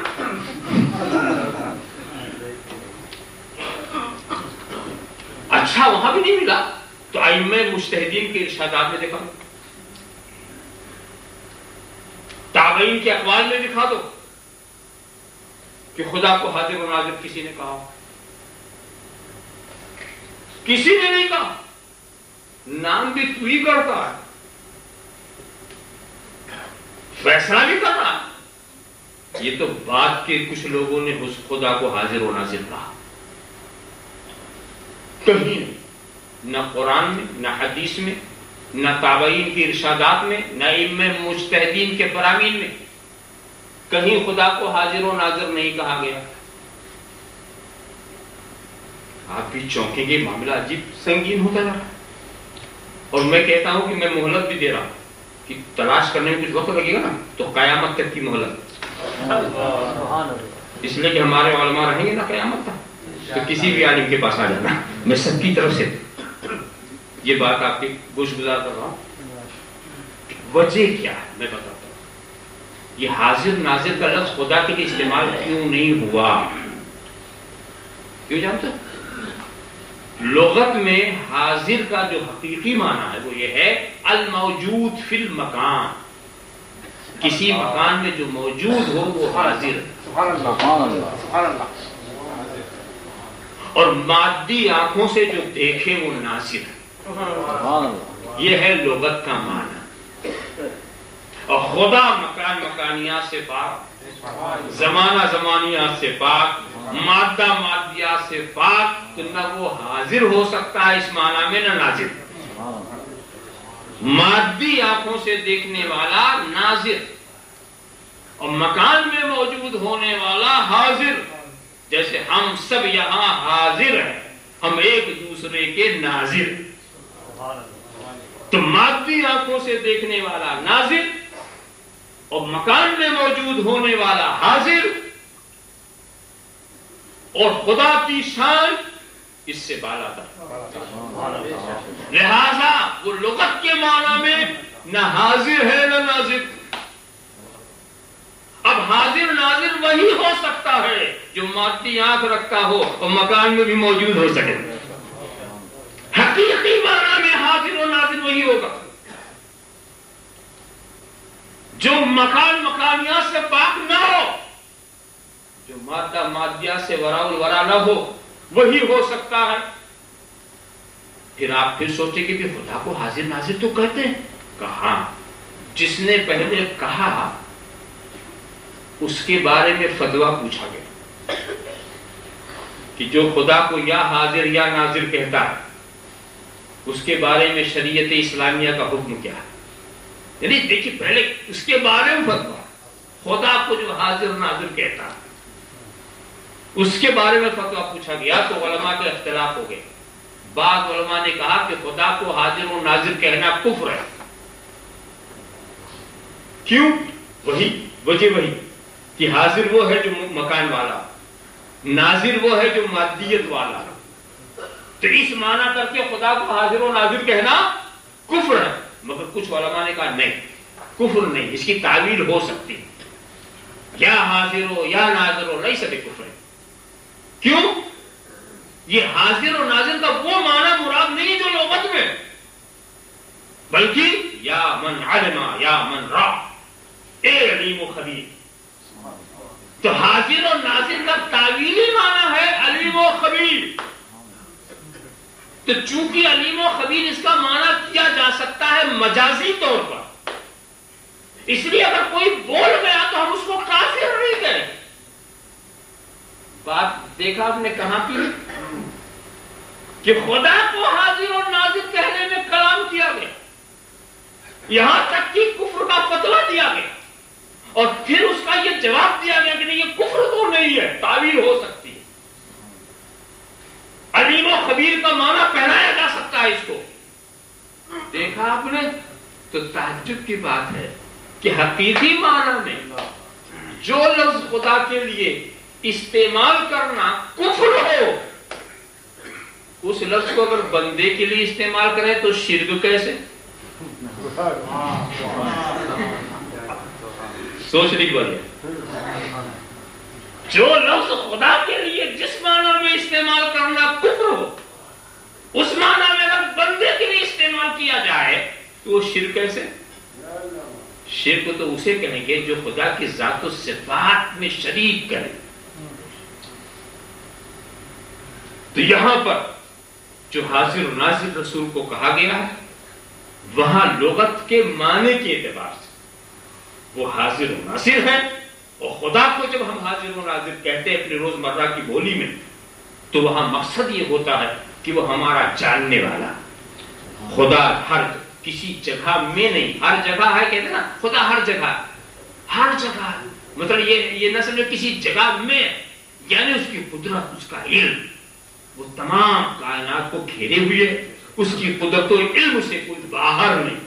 اچھا وہاں بھی نہیں ملا تو ائمہ مجتہدین کے ارشادات میں دکھا دو، تابعین کے اقوال میں دکھا دو کہ خدا کو حاضر و ناظر کسی نے کہا. کسی نے نہیں کہا. نام بھی تو ہی کرتا ہے، فیصلہ بھی کر رہا ہے. یہ تو بات کے کچھ لوگوں نے اس خدا کو حاضر و ناظر کہا. کہیں نہ قرآن میں، نہ حدیث میں، نہ تابعین کے ارشادات میں، نہ ائمہ مجتہدین کے فراوین میں کہیں خدا کو حاضر و ناظر نہیں کہا گیا. آپ بھی چونکیں گے، معاملہ عجیب سنگین ہوتا جا رہا ہے. اور میں کہتا ہوں کہ میں مہلت بھی دے رہا ہوں کہ تلاش کرنے میں کچھ وقت لگے گا نا تو قیامت تک کی مہلت. اس لیے کہ ہمارے علماء رہیں گے نا قیامت تک، تو کسی بھی عالم کے پاس آ جانا. میں سب کی طرف سے یہ بات آپ کی گوش گزار کر رہا ہوں. وجہ کیا ہے میں بتاتا ہوں. یہ حاضر ناظر کا لفظ خدا کے لیے استعمال کیوں نہیں ہوا؟ کیوں جانتے؟ لغت میں حاضر کا جو حقیقی معنی ہے وہ یہ ہے الموجود فی المکان. کسی مکان میں جو موجود ہو وہ حاضر. اور مادی آنکھوں سے جو دیکھے وہ ناظر. یہ ہے لغت کا معنی. اور خدا مکان مکانیات سے پاک، زمانہ زمانیات سے پاک، مادہ مادیات سے پاک. تو نہ وہ حاضر ہو سکتا ہے اس معنی میں، نہ ناظر. مادی آنکھوں سے دیکھنے والا ناظر، اور مکان میں موجود ہونے والا حاضر. جیسے ہم سب یہاں حاضر ہیں، ہم ایک دوسرے کے ناظر. تو مادی آنکھوں سے دیکھنے والا ناظر اور مکان میں موجود ہونے والا حاضر. اور خدا کی شان اس سے بالا تر. لہذا وہ لغت کے معنی میں نہ حاضر ہے نہ ناظر. اب حاضر ناظر وہی ہو سکتا ہے جو مادی آنکھ رکھتا ہو اور مکان میں بھی موجود ہو سکے. حقیقی معنی میں حاضر و ناظر وہی ہوگا جو مکان مکانیات سے پاک نہ ہو, جو مادہ مادیات سے وراء الورا نہ ہو, وہی ہو سکتا ہے. پھر آپ پھر سوچیں کہ خدا کو حاضر ناظر تو کہتے ہیں. کہاں جس نے پہلے کہا اس کے بارے میں فتویٰ پوچھا گیا کہ جو خدا کو یا حاضر یا ناظر کہتا ہے اس کے بارے میں شریعت اسلامیہ کا حکم کیا ہے. یعنی دیکھیے پہلے اس کے بارے میں فتویٰ, خدا کو جو حاضر ناظر کہتا ہے اس کے بارے میں فتویٰ پوچھا گیا تو علماء کے اختلاف ہو گئے. بعض علماء نے کہا کہ خدا کو حاضر و ناظر کہنا کفر ہے. کیوں؟ وجہ وہی کہ حاضر وہ ہے جو مکان والا, ناظر وہ ہے جو مادیت والا. تو اس معنی کر کے خدا کو حاضر و ناظر کہنا کفر ہے. مگر کچھ علماء نے کہا نہیں, کفر نہیں, اس کی تعویل ہو سکتی, یا حاضر ہو یا ناظر ہو نہیں سکے کفر ہے. کیوں؟ یہ حاضر و ناظر کا وہ معنی مراد نہیں جو لغت میں, بلکہ یا من علم یا من را, اے علیم و خبیر. تو حاضر و ناظر کا تعویلی معنی ہے علیم و خبیر. تو چونکہ علیم و خبیر اس کا معنی کیا جا سکتا ہے مجازی طور پر, اس لیے اگر کوئی بول گیا تو ہم اس کو کافر نہیں کریں. بات دیکھا آپ نے کہاں کی کہ خدا کو حاضر و ناظر کہنے میں کلام کیا گیا, یہاں تک کہ کفر کا فتویٰ دیا گیا, اور پھر اس کا یہ جواب دیا گیا کہ نہیں یہ کفر تو نہیں ہے, تعویل ہو سکتی ہے. علیم و خبیر کا معنی پہنایا جا سکتا ہے اس کو. دیکھا آپ نے تو تعجب کی بات ہے کہ حقیقی معنی میں جو لفظ خدا کے لیے استعمال کرنا کفر ہو, اس لفظ کو اگر بندے کے لیے استعمال کریں تو شرک کیسے؟ سوچنے کی بات ہے. جو لفظ خدا کے لیے جس معنی میں استعمال کرنا کفر ہو, اس معنی میں اگر بندے کے لیے استعمال کیا جائے تو وہ شرک کیسے؟ شرک تو اسے کہیں گے جو خدا کی ذات و صفات میں شریک کرے. تو یہاں پر جو حاضر و ناظر رسول کو کہا گیا ہے وہاں لغت کے معنی کے اعتبار سے وہ حاضر و ناظر ہے, اور خدا کو جب ہم حاضر و ناظر کہتے ہیں اپنی روزمرہ کی بولی میں تو وہاں مقصد یہ ہوتا ہے کہ وہ ہمارا جاننے والا. خدا ہر کسی جگہ میں نہیں, ہر جگہ ہے کہتے ہیں نا, خدا ہر جگہ, ہر جگہ, مطلب یہ نہ سمجھو کسی جگہ میں, یعنی اس کی قدرت, اس کا علم وہ تمام کائنات کو گھیرے ہوئے, اس کی قدرت و علم سے کوئی باہر نہیں.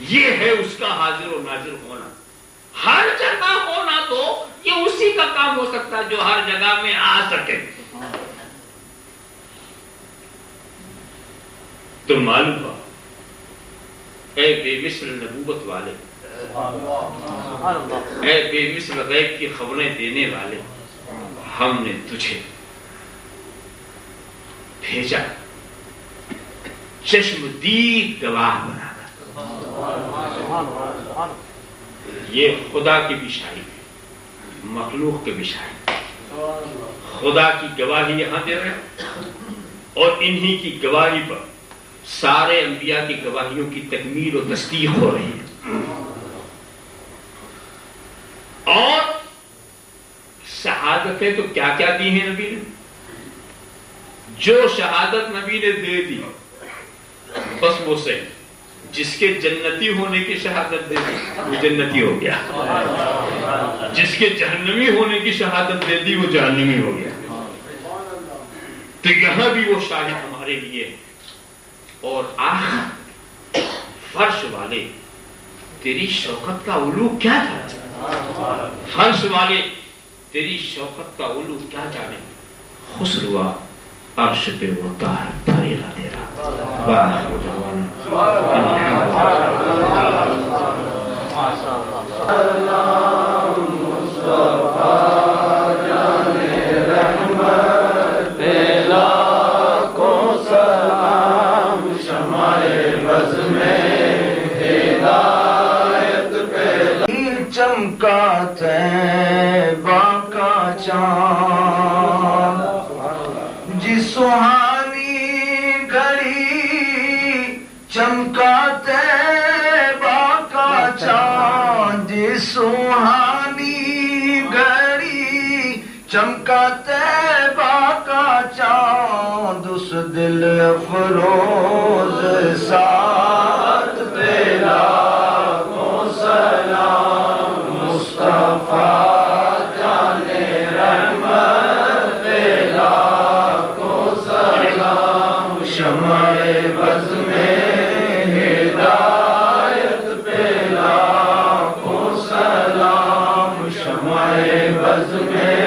یہ ہے اس کا حاضر و ناظر ہونا. ہر جگہ ہونا تو یہ اسی کا کام ہو سکتا ہے جو ہر جگہ میں آ سکے. تو معلوم ہوا اے بے مثل نبوت والے, اے بے مثل غیب کی خبریں دینے والے, ہم نے تجھے بھیجا چشم دید گواہ بنا کر. یہ خدا کی بھی شاہی ہے, مخلوق کے بھی شاہی. خدا کی گواہی یہاں دے رہے ہیں, اور انہی کی گواہی پر سارے انبیاء کی گواہیوں کی تکمیل و تصدیق ہو رہی ہے. اور شہادتیں تو کیا کیا دی ہیں نبی نے؟ جو شہادت نبی نے دے دی بس وہ سے جس کے جنتی ہونے کی شہادت دے دی وہ جنتی ہو گیا, جس کے جہنمی ہونے کی شہادت دے دی وہ جہنمی ہو گیا. تو یہاں بھی وہ شاہد ہمارے لیے. اور آخر فرش والے تیری شوکت کا علو کیا جانے, فرش والے تیری شوکت کا علو کیا جانے. خسروا عرش پہ ہوتا ہے تاریخ تیرا. اللہ گھڑی چمکا طیبہ کا چاند سہانی گھڑی چمکا طیبہ کا چاند اس دل افروز ساتھ پہ لاکھوں سلام مصطفیٰ جانے رحمت پہ لاکھوں سلام شمع بز میں ہدایت پہ لاکھوں سلام شمع بز میں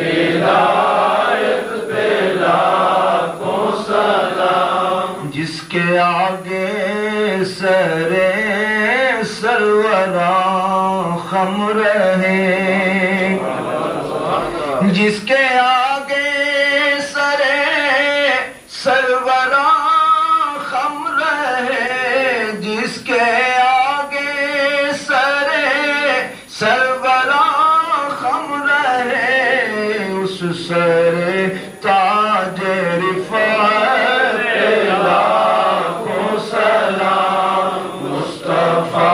ہدایت پہ لاکھوں سلام جس کے آگے سرے سروراں خم رہے جس کے آگے سرے سروراں خم رہے جس کے آگے سرے سروراں خم رہے اس سرے تاج رفعت پہ لاکھوں سلام مصطفیٰ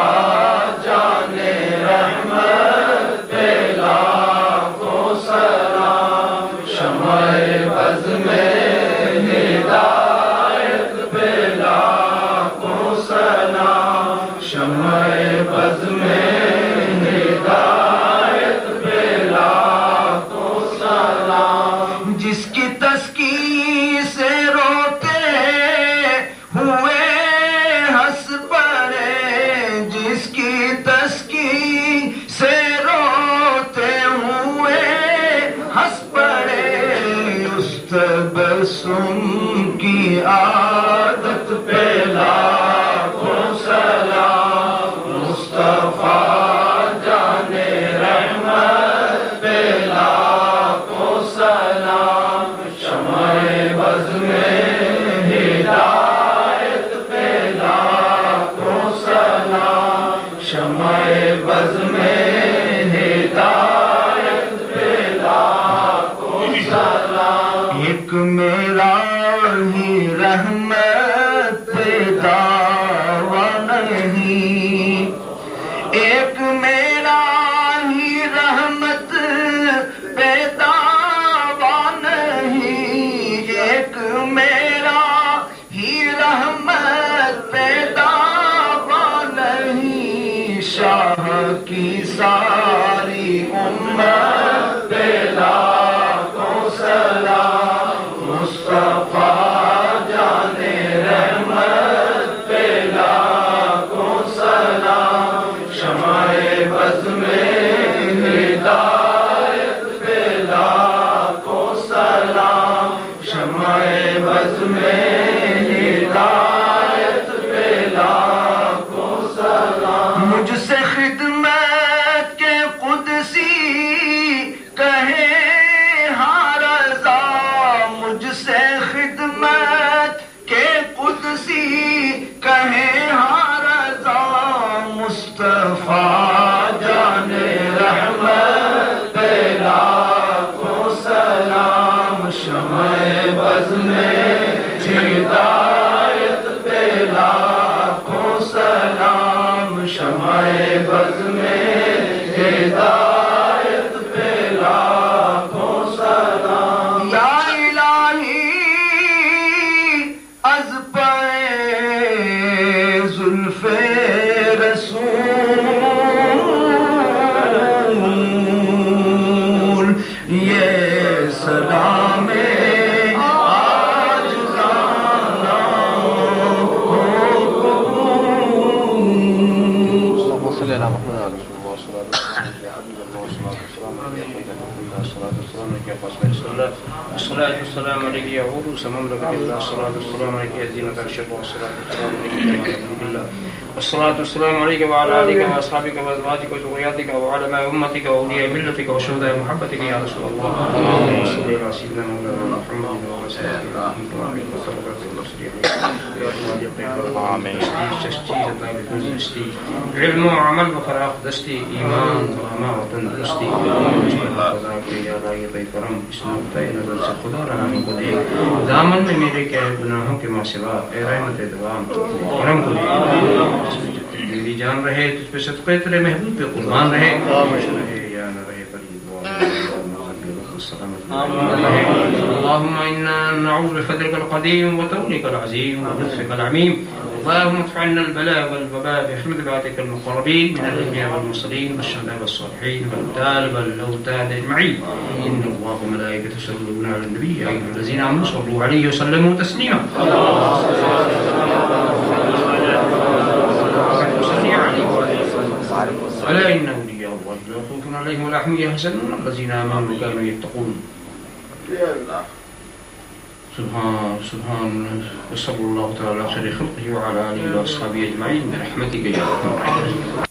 جانے رحمت پہ لاکھوں سلام شمع بز میں ہدایت پہ لاکھوں سلام شمع بز میں ہدایت پہ لاکھوں سلام جس کی تسکین سے روتے ہوئے ہنس پڑے جس کی تسکین سے روتے ہوئے ہنس پڑے اس تبسم کی عادت پہ لاکھوں سلام مصطفیٰ جانے رحمت پہ لاکھوں سلام شمع بز میں ہدایت پہ لاکھوں سلام شمع بز میں ہدایت پہ لاکھوں سلام ایک میرا ہی رحمت پہ دعویٰ نہیں ایک میرا ہی رحمت پہ دعویٰ نہیں ایک میرا ہی رحمت پہ دعویٰ نہیں شاہ کی ساری امت پہ لاکھوں سلام مصطفیٰ جانے رحمت پہ لاکھوں سلام شمع بز میں ہدایت پہ لاکھوں سلام شمع بز میں ہدایت پہ لاکھوں سلام مجھ سے خدمت کے قدسی کہے ہاں رضا مجھ سے خدمت کے قدسی کہے ہاں رضا مصطفیٰ جانے رحمت پہ لاکھوں سلام شمع بز میں ہدایت پہ لاکھوں سلام شمع بز میں ہدایت پہ لاکھوں سلام یا الہی از پے زلف رسول یہ سلام الصلاة والسلام عليك يا عروس مملكة الله الصلاة والسلام عليك يا زينة الشرق والصلاة والسلام عليك يا محمد الله الصلاة والسلام عليك وعلى آلك وأصحابك وأزواجك وذرياتك وعلماء أمتك وأولياء ملتك وشهداء محبتك يا رسول الله اللهم صل على سيدنا مولانا محمد وعلى آله وصحبه وسلم آمين علم و عمل و فراخ دستی ایمان و اما و تندرستی یا لائق کرم اس نقطۂ نظر سے خدا رحم کو دے دامن میں میرے کیا گناہوں کے ماں سوا اے رحمت دوام کرم کو دے میری جان رہے تجھ پہ صدقے تیرے محبوب پہ قربان رہے یا نہ رہے فرید اللهم إنا نعوذ بفضلك القديم وطولك العظيم ولطفك العميم اللهم ادفع عنا البلاء والوباء بحمد عبادك المقربين من الأنبياء والمرسلين والشهداء والصالحين والأبطال والأوتاد أجمعين إن الله وملائكته يصلون على النبي يا أيها الذين آمنوا صلوا عليه وسلموا تسليما ألا إن أولياء الله لا خوف عليهم ولا هم يحزنون الذين آمنوا وكانوا يتقون سبحان وصلى الله تعالى على خير خلقه وعلى آله وأصحابه أجمعين برحمتك يا أرحم الراحمين